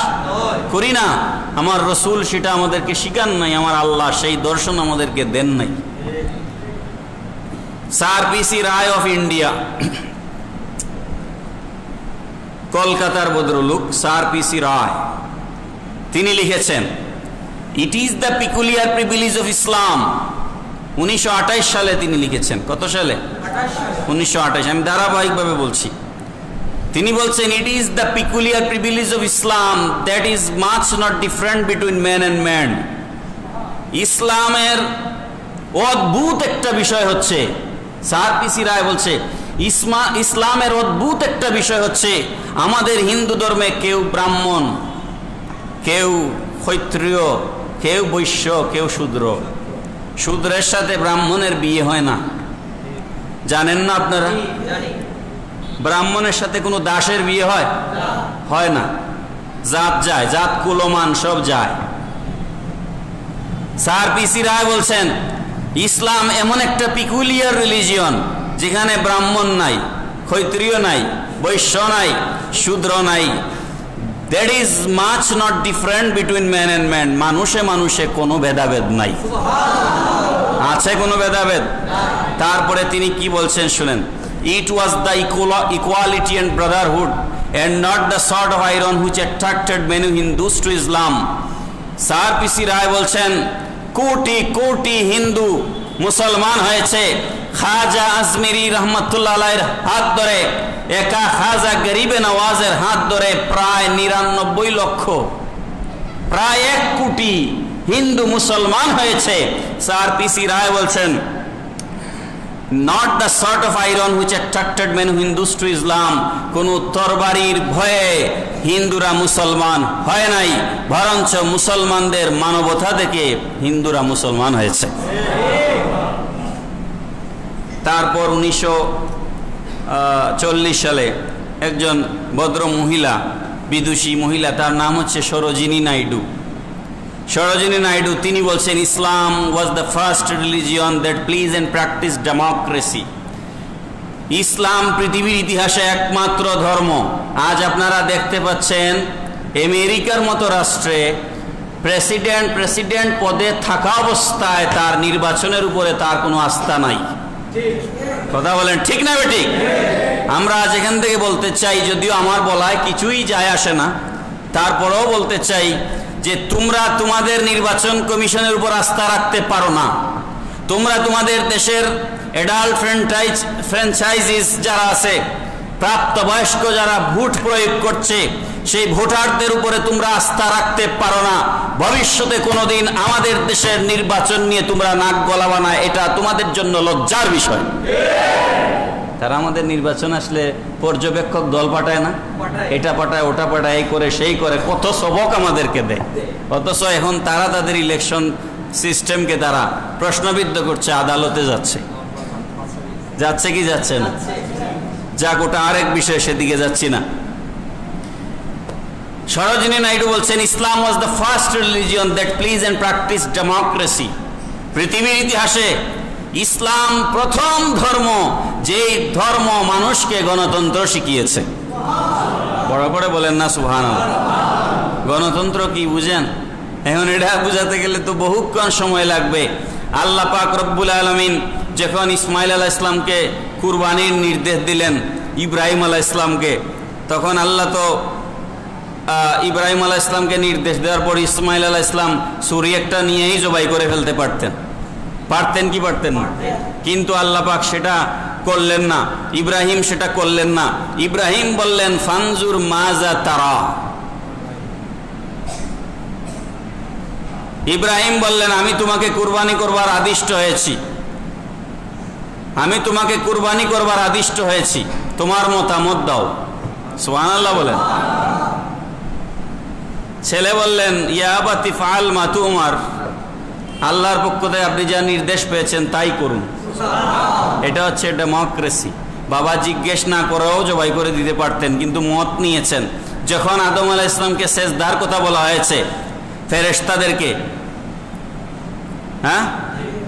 করি না। আমার রসুল সেটা আমাদেরকে শিখান নাই, আমার আল্লাহ সেই দর্শন আমাদেরকে দেন নাই। Sir P C Ray of India, কলকাতার ভদ্রলোক স্যার পিসি রায়, তিনি লিখেছেন, it is the peculiar privilege of Islam. 1928 সালে তিনি লিখেছেন। কত সালে? 1928। আমি ধারাবাহিকভাবে বলছি। তিনি বলছেন, ইট is the peculiar privilege of Islam that is much not different between man and man. ইসলামের অদ্ভুত একটা বিষয় হচ্ছে, স্যার পিসি রায় বলছে, ইসলামের অদ্ভুত একটা বিষয় হচ্ছে, আমাদের হিন্দু ধর্মে কেউ ব্রাহ্মণ, কেউ ক্ষত্রিয়, কেউ বৈশ্য, কেউ শূদ্র। শূদ্রের সাথে ব্রাহ্মণের বিয়ে হয় না, জানেন না আপনারা? ব্রাহ্মণের সাথে কোনো দাসের বিয়ে হয় না। জাত যায়, জাত কুলমান সব যায়। স্যার পিসি রায় বলছেন, ইসলাম এমন একটা পিকুলিয়ার রিলিজিয়ন যেখানে ব্রাহ্মণ নাই, ক্ষত্রিয় নাই, বৈশ্য নাই, শূদ্র নাই। That is much not different between man and man. মানুষে মানুষে কোনো ভেদাভেদ নাই। আছে কোনো ভেদাভেদ? তারপরে তিনি কি বলছেন শুনেন, it was the equality and brotherhood and not the sort of iron which attracted many Hindus to Islam. Sir P C Ray বলছেন, কোটি কোটি হিন্দু মুসলমান হয়েছে খাজা আজমিরি রহমতুল্লাহ আলাইহির হাত ধরে, একা খাজা গরিবে নওয়াজের হাত ধরে প্রায় 99 লক্ষ প্রায় 1 কোটি হিন্দু মুসলমান হয়েছে। স্যার পিসি রায় বলছেন, not the sort of iron which attracted many Hindus to Islam. কোন তরবারির ভয়ে হিন্দুরা মুসলমান হয় নাই, বরঞ্চ মুসলমানদের মানবতা দেখে হিন্দুরা মুসলমান হয়েছে। তারপর 1940 সালে একজন ভদ্র মহিলা, বিদুষী মহিলা, তার নাম হচ্ছে সরোজিনী নাইডু। সরোজিনী নাইডু তিনি বলছেন, Islam was the first religion that please and practice democracy. ইসলাম পৃথিবীর ইতিহাসে একমাত্র ধর্ম। আজ আপনারা দেখতে পাচ্ছেন আমেরিকার মতো রাষ্ট্রে প্রেসিডেন্ট পদে থাকা অবস্থায় তার নির্বাচনের উপরে তার কোনো আস্থা নাই। কথা বলেন ঠিক না বেঠিক? আমরা আজ এখান থেকে বলতে চাই, যদিও আমার বলায় কিছুই যায় আসে না, তারপরেও বলতে চাই যে তোমরা তোমাদের নির্বাচন কমিশনের উপর আস্থা রাখতে পারো না। তোমরা তোমাদের দেশের অ্যাডাল্ট ফ্র্যাঞ্চাইজিস যারা আছে, প্রাপ্তবয়স্ক যারা ভোট প্রয়োগ করছে, সেই ভোটারদের উপরে তোমরা আস্থা রাখতে পারো না। ভবিষ্যতে কোনোদিন আমাদের দেশের নির্বাচন নিয়ে তোমরা নাক গলাবা না, এটা তোমাদের জন্য লজ্জার বিষয়। তারা আমাদের নির্বাচন আসলে পর্যবেক্ষক দল পাঠায় না, এটা পাঠায় ওটা পাঠায়, এই করে সেই করে, কত সবক আমাদেরকে দেয়। অথচ এখন তারা তাদের ইলেকশন সিস্টেমকে তারা প্রশ্নবিদ্ধ করছে, আদালতে যাচ্ছে কি যাচ্ছে না? যাক, ওটা আরেক বিষয়, সেদিকে যাচ্ছি না। সরোজিনী নাইডু বলছেন, Islam was the first religion that please and practice democracy. পৃথিবীর ইতিহাসে ইসলাম প্রথম ধর্ম যেই ধর্ম মানুষকে গণতন্ত্র শিখিয়েছে। বড় করে বলেন না সুবহানাল্লাহ। গণতন্ত্র কি বুঝেন? এখন এটা বুঝাতে গেলে তো বহুক্ষণ সময় লাগবে। আল্লাহ পাক রব্বুল আলামিন যখন ইসমাইল আলাইহিস ইসলামকে কুরবানির নির্দেশ দিলেন ইব্রাহিম আলাইহিস ইসলামকে, তখন আল্লাহ তো ইব্রাহিম আলাইহিস ইসলামকে নির্দেশ দেওয়ার পর ইসমাইল আলাইহিস ইসলাম ছুরি একটা নিয়েই জবাই করে ফেলতে পারতেন কি পারতেন না? কিন্তু আল্লাহ পাক সেটা করলেন না, ইব্রাহিম সেটা করলেন না। ইব্রাহিম বললেন, ফানজুর মাজা তারা। ইব্রাহিম বললেন, আমি তোমাকে কুরবানি করবার আদিষ্ট হয়েছি, তোমার মতামত দাও। সুবহানাল্লাহ বলেন। ছেলে বললেন, ইয়া আবাতি ফাআল মা তুমার, আল্লাহর পক্ষ থেকে আপনি যা নির্দেশ পেয়েছেন তাই করুন। এটা হচ্ছে ডেমোক্রেসি। বাবা জিজ্ঞেস না করেও জবাই করে দিতে পারতেন, কিন্তু মত নিয়েছেন। যখন আদম আলাইহিস সালামকে সেজদার কথা বলা হয়েছে ফেরেশতাদেরকে,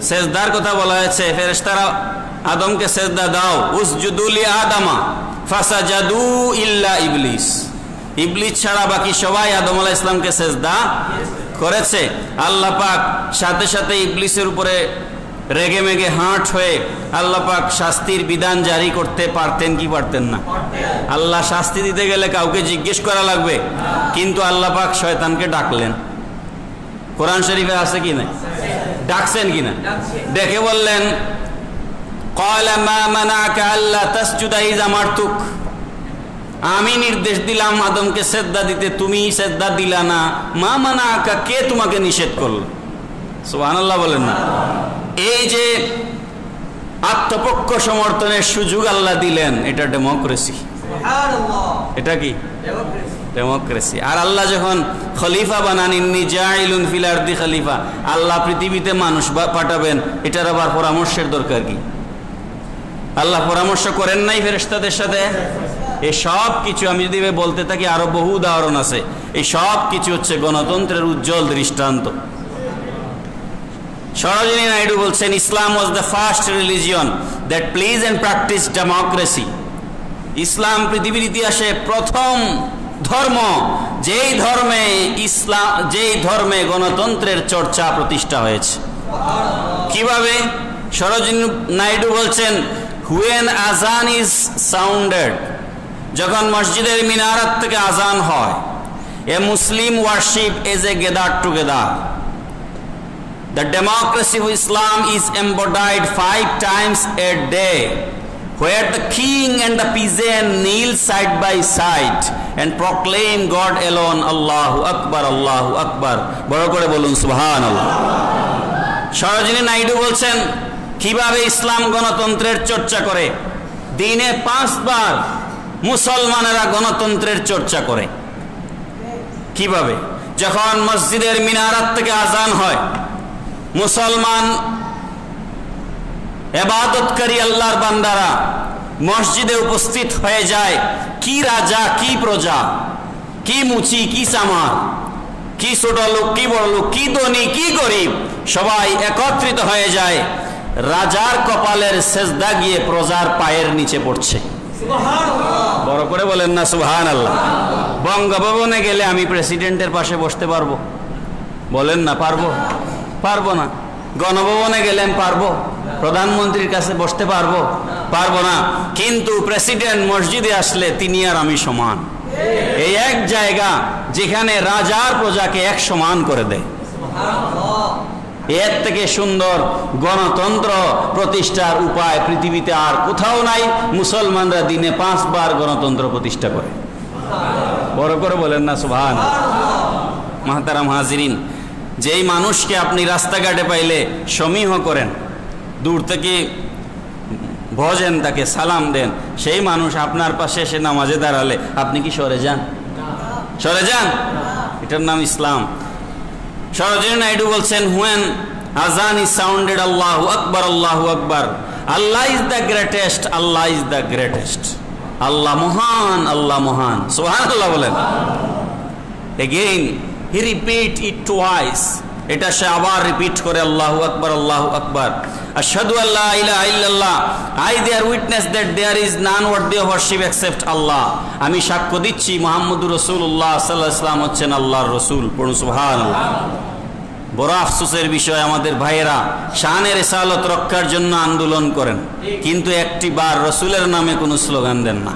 সেজদার কথা বলা হয়েছে, ফেরেশতারা আদমকে সেজদা দাও, উসজুদু লি আদামা ফাসাজাদু ইল্লা ইবলিস। ইবলিস ছাড়া বাকি সবাই আদম আলাইহিস সালামকে সেজদা করেছে। আল্লাহ পাক সাথে সাথে ইবলিসের উপরে রেগে মেগে হাঁট হয়ে আল্লাহ পাক শাস্তির বিধান জারি করতে পারতেন কি পারতেন না? আল্লাহ শাস্তি দিতে গেলে কাউকে জিজ্ঞেস করা লাগবে, কিন্তু আল্লাহ পাক শয়তানকে ডাকলেন। কোরআন শরীফে আছে কি না? ডাকছেন কিনা? ডেকে বললেন, ক্বালা মা মানাকা আল্লা তাসজুদা ইযা আমারতুক, আমি নির্দেশ দিলাম আদমকে সেজদা দিতে, তুমি সেজদা দিলা না। মা মানাকা, কে তোমাকে নিষেধ করল? সুবহানাল্লাহ বলেন না। এই যে আত্মপক্ষ সমর্থনের সুযোগ আল্লাহ দিলেন, এটা ডেমোক্রেসি। এটা কি ডেমোক্রেসি? আর আল্লাহ যখন খলিফা বানান, ইন্নী জাইলুন ফিল আরদি খলিফা, আল্লাহ পৃথিবীতে মানুষ পাঠাবেন, এটার আবার পরামর্শের দরকার কি? আল্লাহ পরামর্শ করেন নাই ফেরেশতাদের সাথে? এই সব কিছু আমি যদি বলতে থাকি আরো বহু উদাহরণ আছে। এই সব কিছু হচ্ছে গণতন্ত্রের উজ্জ্বল দৃষ্টান্ত। সরোজিনী নাইডু বলছেন, Islam was the first religion that please and practice democracy. ইসলাম পৃথিবীর ইতিহাসে প্রথম ধর্ম যেই ধর্মে গণতন্ত্রের চর্চা প্রতিষ্ঠা হয়েছে। কিভাবে? সরোজিনী নাইডু বলছেন, when azan is sounded, যখন মসজিদের মিনারাত থেকে আজান হয়, a Muslim worship is a gather together. The democracy of Islam is embodied 5 times a day where the king and the peasant kneel side by side and proclaim God alone, Allahu Akbar, Allahu Akbar. বড় করে বলুন সুবহানাল্লাহ। সরোজিনী নাইডু বলছেন কিভাবে ইসলাম গণতন্ত্রের চর্চা করে। দিনে 5 বার মুসলমানেরা গণতন্ত্রের চর্চা করে। কিভাবে? যখন মসজিদের মিনারাত থেকে আজান হয়, মুসলমান ইবাদতকারী আল্লাহর বান্দারা মসজিদে উপস্থিত হয়ে যায়। কি রাজা, কি প্রজা, কি মুচি, কি চামার, কি ছোট লোক, কি বড় লোক, কি ধনী, কি গরিব, সবাই একত্রিত হয়ে যায়। রাজার কপালের সেজদা গিয়ে প্রজার পায়ের নিচে পড়ছে। বড় করে বলেন না সুবহানাল্লাহ। বঙ্গভবনে গেলে আমি প্রেসিডেন্টের পাশে বসতে পারবো? বলেন না পারবো? পারবো না। গণভবনে গেলেন পারবো? প্রধানমন্ত্রীর কাছে বসতে পারবো? পারবো না। কিন্তু প্রেসিডেন্ট মসজিদে আসলে তিনি আর আমি সমান। এই এক জায়গা যেখানে রাজার প্রজাকে এক সমান করে দেয়। এর থেকে সুন্দর গণতন্ত্র প্রতিষ্ঠার উপায় পৃথিবীতে আর কোথাও নাই। মুসলমানরা দিনে 5 বার গণতন্ত্র প্রতিষ্ঠা করে। বড় করে বলেন না সুবহানাল্লাহ। মুহতারাম হাজিরিন, যেই মানুষকে আপনি রাস্তাঘাটে পাইলে সমীহ করেন, দূর থেকে ভজেন, তাকে সালাম দেন, সেই মানুষ আপনার পাশে এসে নামাজে দাঁড়ালে আপনি কি সরে যান? সরে যান? এটার নাম ইসলাম। সরোজিনী নাইডু বলছেন, when azan is sounded, Allahu Akbar, Allahu Akbar, Allah is the greatest, Allah is the greatest, Allah মহান, আল্লাহ মহান। সুবহানাল্লাহ বলেন। Again he repeat it twice, এটা সে আবার রিপিট করে, আল্লাহু আকবার, আল্লাহু আকবার। আশহাদু আল্লা ইলাহা ইল্লাল্লাহ, I bear witness that there is none worthy of worship except Allah, আমি সাক্ষ্য দিচ্ছি মুহাম্মদুর রাসূলুল্লাহ সাল্লাল্লাহু আলাইহি ওয়াসাল্লাম হচ্ছেন আল্লাহর রাসূল। পড়ুন সুবহানাল্লাহ। বড় আফসোসের বিষয়, আমাদের ভাইয়েরা শানে রিসালত রক্ষার জন্য আন্দোলন করেন, কিন্তু একটি বার রাসূলের নামে কোনো স্লোগান দেন না।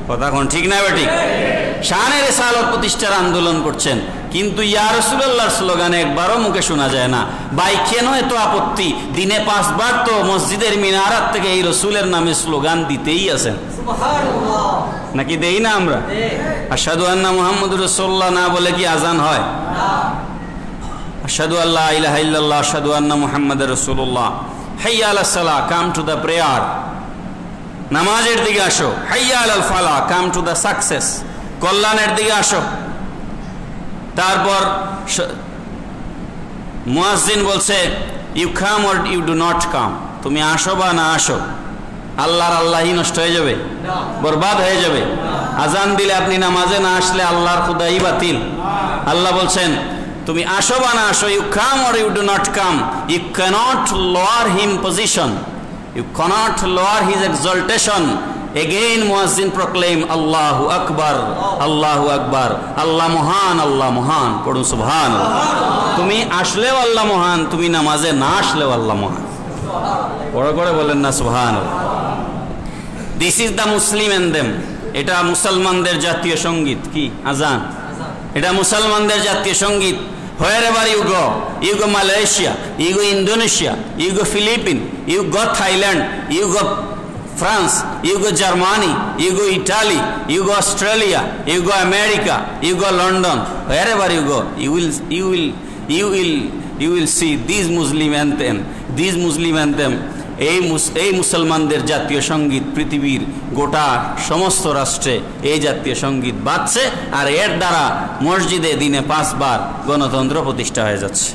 কথা কোন ঠিক না বেঠিক? শানে রিসালত প্রতিষ্ঠার আন্দোলন করছেন, কিন্তু ইয়া রাসূলুল্লাহর স্লোগান একবারও মুখে শোনা যায় না। ভাই কেন এত আপত্তি? দিনে 5 বার তো মসজিদের মিনারাত থেকে এই রাসূলের নামে স্লোগান দিতেই আছেন, নাকি দেই না আমরা? আশহাদু আন্না মুহাম্মাদুর রাসূলুল্লাহ না বলে কি আজান হয়? আশহাদু আল্লা ইলাহা ইল্লাল্লাহ, আশহাদু আন্না মুহাম্মাদুর রাসূলুল্লাহ। হাইয়া আলাস সালাহ, কাম টু দ্য প্রেয়ার, নামাজের দিকে আসো। হাইয়া আলাল ফালাহ, কাম টু দ্য সাকসেস, কল্যাণের দিকে আসো। তারপর মুয়াজ্জিন বলছে, you come or you do not come, তুমি আসো বা না আসো, আল্লাহর আল্লাহই নষ্ট হয়ে যাবে, বরবাদ হয়ে যাবে। আজান দিলে আপনি নামাজে না আসলে আল্লাহর খুদাই বাতিল। আল্লাহ বলছেন তুমি আসো বা না আসো, you come or you do not come, you cannot lower him position, you cannot lower his exaltation. Again মুয়াজ্জিন proclaim আল্লাহু আকবার, আল্লাহু আকবার, আল্লাহ মহান, আল্লাহ মহান। পড়ুন সুবহানাল্লাহ। তুমি আসলেও আল্লাহ মহান, তুমি নামাজে না আসলেও আল্লাহ মহান। বড় করে বলেন না সুবহানাল্লাহ। This is the Muslim anthem, এটা মুসলমানদের জাতীয় সঙ্গীত। কি? আজান। এটা মুসলমানদের জাতীয় সঙ্গীত। Wherever you go Malaysia, you go Indonesia, you go Philippines, you go Thailand, you go France, you go Germany, you go Italy, you go Australia, you go America, you go London, wherever you go, you will see these Muslim anthem, এই মুসলমানদের জাতীয় সঙ্গীত পৃথিবীর গোটা সমস্ত রাষ্ট্রে এই জাতীয় সঙ্গীত বাজছে, আর এর দ্বারা মসজিদে দিনে 5 বার গণতন্ত্র প্রতিষ্ঠা হয়ে যাচ্ছে।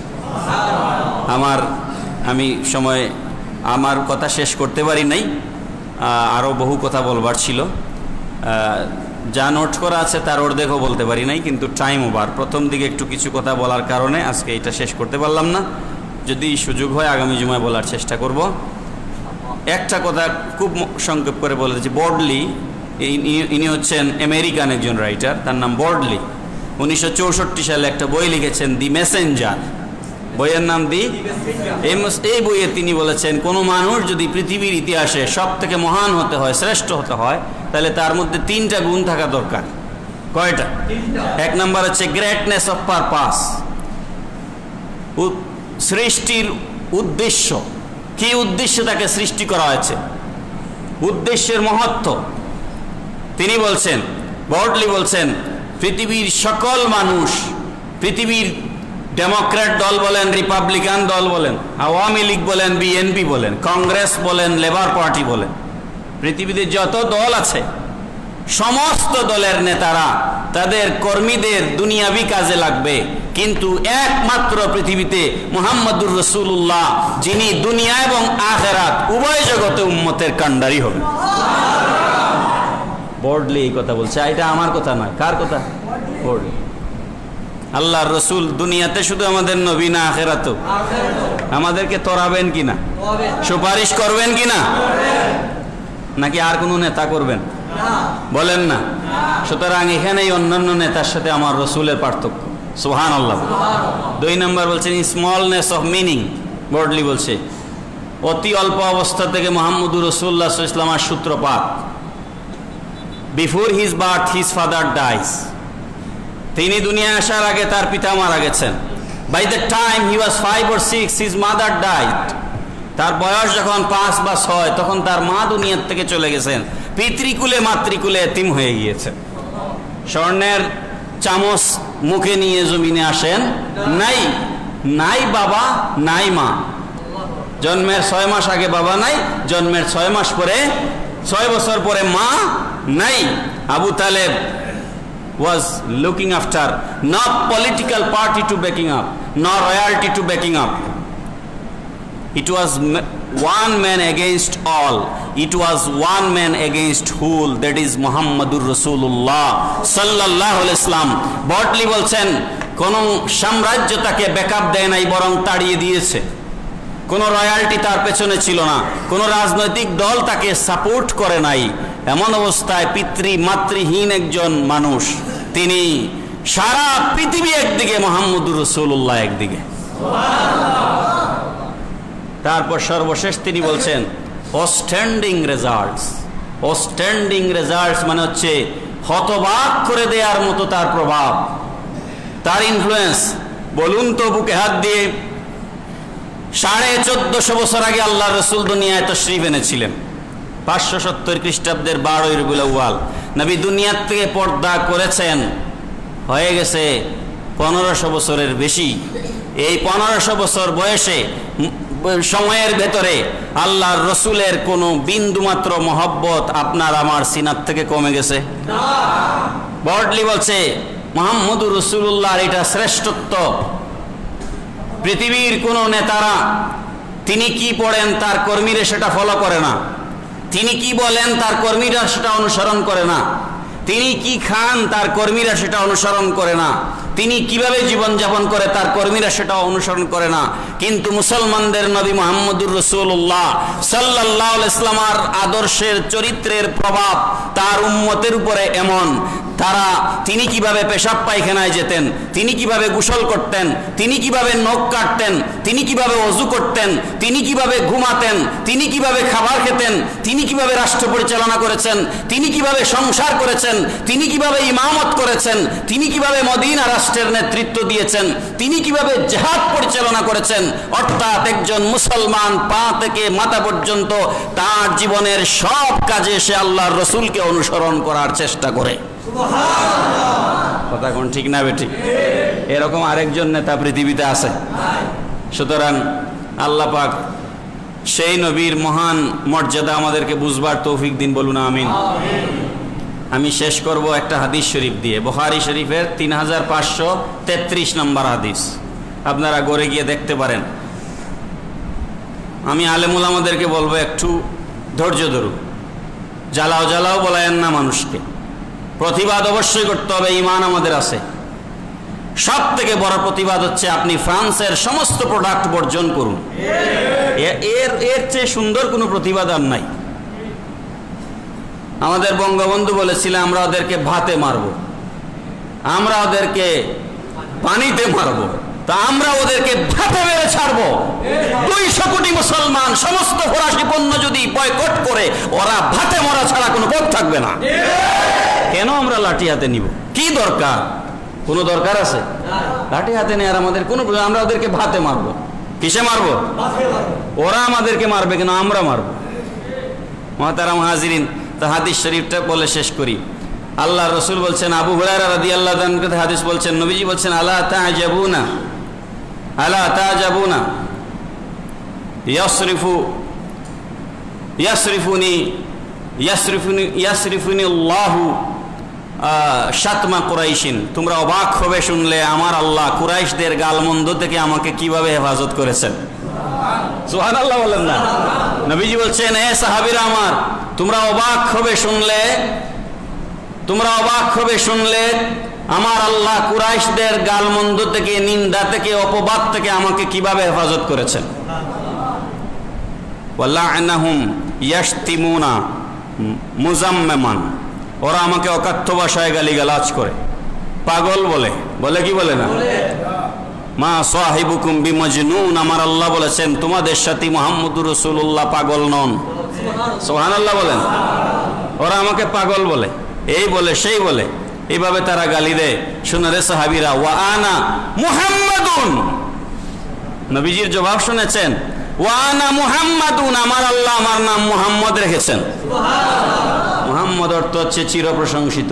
আমার কথা শেষ করতে পারি নাই, আরও বহু কথা বলবার ছিল। যা নোট করা আছে তার অর্ধেকও বলতে পারি নাই, কিন্তু টাইম ওভার। প্রথম দিকে একটু কিছু কথা বলার কারণে আজকে এটা শেষ করতে পারলাম না। যদি সুযোগ হয় আগামী জুমায় বলার চেষ্টা করব। একটা কথা খুব সংক্ষেপ করে বলে দিচ্ছি। বর্ডলি, ইনি হচ্ছেন আমেরিকান একজন রাইটার, তার নাম বর্ডলি। 1964 সালে একটা বই লিখেছেন, দি মেসেঞ্জার। বইয়ের নাম দি। এই বইয়ে তিনি বলেছেন, কোনো মানুষ যদি পৃথিবীর ইতিহাসে সব থেকে মহান হতে হয়, শ্রেষ্ঠ হতে হয়, তাহলে তার মধ্যে 3টা গুণ থাকা দরকার। কয়টা? 1 নম্বর হচ্ছে গ্রেটনেস অফ পারপাস, সৃষ্টির উদ্দেশ্য। কি উদ্দেশ্যে তাকে সৃষ্টি করা হয়েছে? উদ্দেশ্যের মহত্ব। তিনি বলছেন, বর্ডলি বলছেন, পৃথিবীর সকল মানুষ, পৃথিবীর ডেমোক্র্যাট দল বলেন, রিপাবলিকান দল বলেন, আওয়ামী লীগ বলেন, বিএনপি বলেন, কংগ্রেস বলেন, লেবার পার্টি বলেন, পৃথিবীতে যত দল আছে সমস্ত দলের নেতারা তাদের কর্মীদের দুনিয়াবি কাজে লাগবে, কিন্তু একমাত্র পৃথিবীতে মুহাম্মদুর রাসূলুল্লাহ যিনি দুনিয়া এবং আখিরাত উভয় জগতে উম্মতের কান্ডারি হবে। বর্ডলি এই কথা বলছে, এটা আমার কথা নয়। কার কথা? বর্ডলি। আল্লাহর রসুল দুনিয়াতে শুধু আমাদের নবী না, আখিরাতেও আমাদেরকে তরাবেন কিনা, সুপারিশ করবেন কিনা, নাকি আর কোনো নেতা করবেন? বলেন না। সুতরাং এখানেই অন্যান্য নেতার সাথে আমার রসুলের পার্থক্য। সুবহানাল্লাহ। 2 নম্বর বলছেন স্মলনেস অফ মিনিং। বর্ডলি বলছে অতি অল্প অবস্থা থেকে মুহাম্মদুর রাসূলুল্লাহ সাল্লাল্লাহু আলাইহি ওয়াসাল্লামের সূত্রপাত। Before his birth his father dies. তিনি দুনিয়া আসার আগে তার পিতা মারা গেছেন। By the time he was 5 or 6 his mother died. তার বয়স যখন 5 বা 6 তখন তার মা দুনিয়ার থেকে চলে গেছেন। পিতৃকুলে মাতৃকুলে এতিম হয়ে গিয়েছেন। স্বর্ণের চামচ মুখে নিয়ে জমিনে আসেন নাই, নাই বাবা নাই মা। জন্মের 6 মাস আগে বাবা নাই, জন্মের 6 মাস পরে 6 বছর পরে মা নাই। Abu Taleb was looking after not political party to backing up, nor royalty to backing up. It was one man against all. It was one man against whole, that is Muhammadur Rasulullah sallallahu alaihi wasallam. বটলি বলছেন কোন সাম্রাজ্য তাকে backup দেয় নাই, বরং তাড়িয়ে দিয়েছে। কোন রয়্যালটি তার পেছনে ছিল না, কোন রাজনৈতিক দল তাকে সাপোর্ট করে নাই। এমন অবস্থায় পিতৃ মাতৃহীন একজন মানুষ, তিনি সারা পৃথিবী একদিকে, মুহাম্মদুর রাসূলুল্লাহ একদিকে। তারপর সর্বশেষ তিনি বলছেন আউটস্ট্যান্ডিং রেজাল্টস। আউটস্ট্যান্ডিং রেজাল্টস মানে হচ্ছে হতবাক করে দেওয়ার মতো তার প্রভাব, তার ইনফ্লুয়েন্স। বলুন তো বুকে হাত দিয়ে 1450 বছর আগে আল্লাহ রসুল দুনিয়ায় তশরিফ এনেছিলেন। 570 খ্রিস্টাব্দের 12 রবিউল আউয়াল নবী দুনিয়ার থেকে পর্দা করেছেন, হয়ে গেছে 1500 বছরের বেশি। এই 1500 বছর বয়সে সময়ের ভেতরে আল্লাহর রসুলের কোনো বিন্দুমাত্র মহব্বত আপনার আমার সিনার থেকে কমে গেছে? বর্ডলি বলছে মুহাম্মদুর রাসূলুল্লাহর এটা শ্রেষ্ঠত্ব। পৃথিবীর কোন নেতারা তিনি কি পড়েন তার কর্মীরা সেটা ফলো করে না, তিনি কি বলেন তার কর্মীরা সেটা অনুসরণ করে না, তিনি কি খান তার কর্মীরা সেটা অনুসরণ করে না, তিনি কিভাবে জীবনযাপন করে তার কর্মীরা সেটা অনুসরণ করে না। কিন্তু মুসলমানদের নবী মুহাম্মদুর রাসূলুল্লাহ সাল্লাল্লাহু আলাইহি ওয়াসাল্লামের আদর্শের চরিত্রের প্রভাব তার উম্মতের উপরে এমন, তিনি কিভাবে পেশাব পায়খানায় যেতেন, তিনি কিভাবে গোসল করতেন, তিনি কিভাবে নখ কাটতেন, তিনি কিভাবে ওযু করতেন, তিনি কিভাবে ঘুমাতেন, তিনি কিভাবে খাবার খেতেন, তিনি কিভাবে রাষ্ট্র পরিচালনা করেছেন, তিনি কিভাবে সংসার করেছেন, তিনি কিভাবে ইমামত করেছেন, তিনি কিভাবে মদিনা রাষ্ট্রের নেতৃত্ব দিয়েছেন, তিনি কিভাবে জিহাদ পরিচালনা করেছেন। অর্থাৎ একজন মুসলমান পা থেকে মাথা পর্যন্ত তার জীবনের সব কাজে সে আল্লাহর রসুলকে অনুসরণ করার চেষ্টা করে। কথা কোন ঠিক না বেঠিক? এরকম আরেকজন নেতা পৃথিবীতে আছে? সুতরাং আল্লাহ পাক সেই নবীর মহান মর্যাদা আমাদেরকে বুঝবার তৌফিক দিন, বলুন আমিন। আমি শেষ করব একটা হাদিস শরীফ দিয়ে, বুখারী শরীফের 3533 নম্বর হাদিস। আপনারা গড়ে গিয়ে দেখতে পারেন। আমি আলেম উলামাদেরকে বলবো একটু ধৈর্য ধরুন, জ্বালাও জ্বালাও বলায়েন না মানুষকে, প্রতিবাদ অবশ্যই করতে হবে, ঈমান আমাদের আছে। সব থেকে বড় প্রতিবাদ হচ্ছে আপনি ফ্রান্সের সমস্ত প্রোডাক্ট বর্জন করুন। এর চেয়ে সুন্দর কোনো প্রতিবাদ আর নাই। আমাদের বঙ্গবন্ধু বলেছিল আমরা ওদেরকে ভাতে মারব, আমরা ওদেরকে পানিতে মারব, তা আমরা ওদেরকে ভাতে মেরে ছাড়বো। 200 কোটি মুসলমান সমস্ত ফরাসি পণ্য যদি বয়কট করে, ওরা ভাতে মরা ছাড়া কোনো পথ থাকবে না। কেন আমরা লাঠি হাতে নিব? কি দরকার? কোনো দরকার আছে? লাঠি হাতে নেওয়ার আমাদের কোনো, আমরা ওদেরকে ভাতে মারবো। কিসে মারবো? ওরা আমাদেরকে মারবে কেন, আমরা মারবো। মুহতারাম হাজিরিন, তো হাদিস শরীফটা বলে শেষ করি। আল্লাহ রসুল বলছেন, আবু হুরায়রা রাদিয়াল্লাহু তাআলা হাদিস বলছেন, নবীজি বলছেন, আলা তা'জাবুনা আলা তা'জাবুনা ইয়াসরিফুনি আল্লাহু শাতমা কুরাইশিন। তোমরা অবাক হবে শুনলে আমার আল্লাহ কুরাইশদের গালমন্দ থেকে আমাকে কিভাবে হেফাজত করেছেন। সুবহানাল্লাহ বলেন না? নবীজি বলছেন, এ সাহাবীরা আমার, তোমরা অবাক হবে শুনলে আমার আল্লাহ কুরাইশদের গালমন্দ থেকে, নিন্দা থেকে, অপবাদ থেকে আমাকে কিভাবে হেফাজত করেছেন। ওয়ালা'নাহুম ইয়াশতিমুনা মুজাম্মামান, ওরা আমাকে অকাথ্য ভাষায় গালিগালাজ করে, পাগল বলে কি বলে না? মা সাহিবুকুম বিমাজনুন, আমার আল্লাহ বলেছেন তোমাদের সাথী মুহাম্মদুর রাসূলুল্লাহ পাগল নন। সুবহানাল্লাহ বলেন। ওরা আমাকে পাগল বলে, এই বলে সেই বলে, এইভাবে তারা গালি দেয়। শুনে রে সাহাবীরা, ওয়া আনা মুহাম্মাদুন, নবীজির জবাব শুনেছেন, ওয়া আনা মুহাম্মাদুন, আমার আল্লাহ আমার নাম মুহাম্মদ রেখেছেন। মুহাম্মদ অর্থ হচ্ছে চির প্রশংসিত।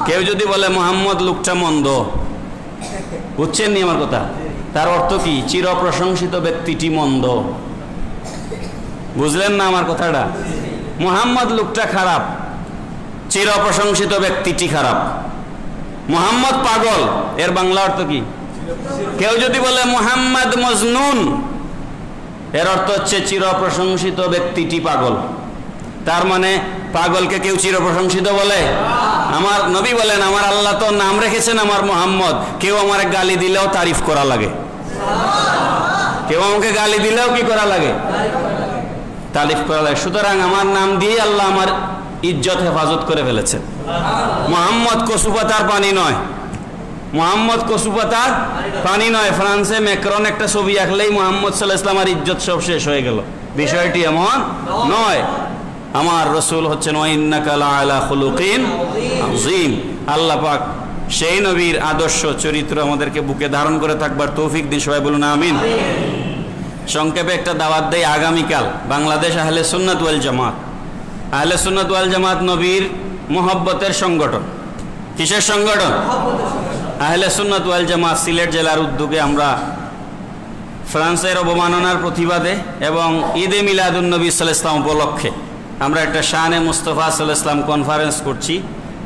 কেউ যদি বলে মুহাম্মদ লোকটা মন্দ, বুঝছেন নি আমার কথা? তার অর্থ কি? চির প্রশংসিত ব্যক্তিটি মন্দ। বুঝলেন না আমার কথাটা? মুহাম্মদ লোকটা খারাপ, চির প্রশংসিত ব্যক্তিটি খারাপ। মুহাম্মদ পাগল, এর বাংলা অর্থ কি? কেউ যদি বলে মুহাম্মদ মজনুন, এর অর্থ হচ্ছে চির প্রশংসিত ব্যক্তিটি পাগল। তার মানে পাগলকে কেউ চির প্রশংসিত বলে? আমার নবী বলেন, আমার আল্লাহ তো নাম রেখেছেন আমার মুহাম্মদ, কেউ আমার গালি দিলেও তারিফ করা লাগে, কেউ আমাকে গালি দিলেও কি করা লাগে? তারিফ করা লাগে। সুতরাং আমার নাম দিয়ে আল্লাহ আমার ইজ্জত হেফাজত করে ফেলেছেন। মুহাম্মদ কচুপাতার পানি নয়, মুহাম্মদ কচুপাতার পানি নয়। ফ্রান্সে ম্যাক্রন একটা ছবি আঁকলেই মুহাম্মদ সাল্লাল্লাহু আলাইহি ওয়াসাল্লামের ইজ্জত সব শেষ হয়ে গেল। বিষয়টি এমন নয়। আমার রসুল হচ্ছেন ওয়া ইন্নাকা লাআলা খুলুকিন আযীম। আল্লাহ পাক সেই নবীর আদর্শ চরিত্র আমাদেরকে বুকে ধারণ করে থাকবার তৌফিক দিন। সবাই বলুন আমিন। সংক্ষেপে একটা দাওয়াত দেই, আগামীকাল বাংলাদেশ আহলে সুন্নাত ওয়াল জামাত। আহলে সুন্নাত ওয়াল জামাত নবীর মুহাব্বতের সংগঠন। কিসের সংগঠন? আহলে সুন্নাত ওয়াল জামাত সিলেট জেলার উদ্যোগে আমরা ফ্রান্সের অবমাননার প্রতিবাদে এবং ঈদে মিলাদুন নবী সাল্লাল্লাহু আলাইহি ওয়াসাল্লাম উপলক্ষে আমরা একটা শানে মুস্তাফা সাল্লাল্লাহু আলাইহি ওয়াসাল্লাম কনফারেন্স করছি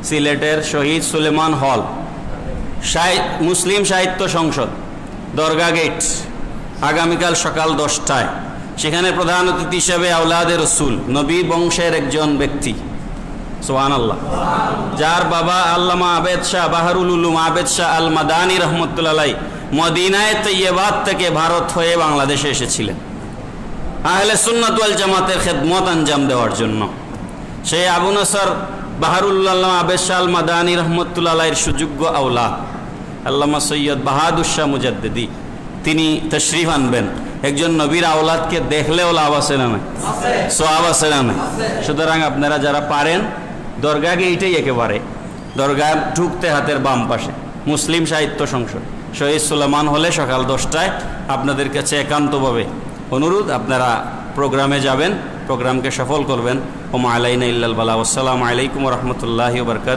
সিলেটের শহীদ সুলেমান হল, মুসলিম সাহিত্য সংসদ, দরগা গেট, আগামীকাল সকাল 10টায়। সেখানে প্রধান অতিথি হিসেবে আওলাদে রসুল, নবী বংশের একজন ব্যক্তি, সুবহানাল্লাহ, যার বাবা আল্লামা আবেদ শাহ বাহারুল উলুম আবেদ শাহ আল মাদানী রহমতুল্লাহ আলাইহি মদিনায়ে তৈয়বাত থেকে ভারত হয়ে বাংলাদেশে এসেছিলেন আহলে সুন্নাত ওয়াল জামাতের খেদমত আঞ্জাম দেওয়ার জন্য। সেই আবু নসর বাহারুল আল্লামা আবেদ শাহ আল মাদানী রহমতুল্লাহ আলাইহির সুযোগ্য আওলাদ আল্লামা সৈয়দ বাহাদুর শাহ মুজাদ্দিদি, তিনি তশরিফ আনবেন। একজন নবীর আওলাদকে দেখলেও লাভ আছে না নাই? সওয়াব আছে না নাই? সুতরাং আপনারা যারা পারেন, দরগা গেটেই একেবারে, দরগা ঢুকতে হাতের বাম পাশে মুসলিম সাহিত্য সংসদ, শহীদ সুলেমান হলে সকাল 10টায়। আপনাদের কাছে একান্তভাবে অনুরোধ, আপনারা প্রোগ্রামে যাবেন, প্রোগ্রামকে সফল করবেন। ওমা আলাইনা ইল্লাল বালাগ। আসসালামু আলাইকুম ওয়া রাহমাতুল্লাহি ওয়া বারাকাতুহু।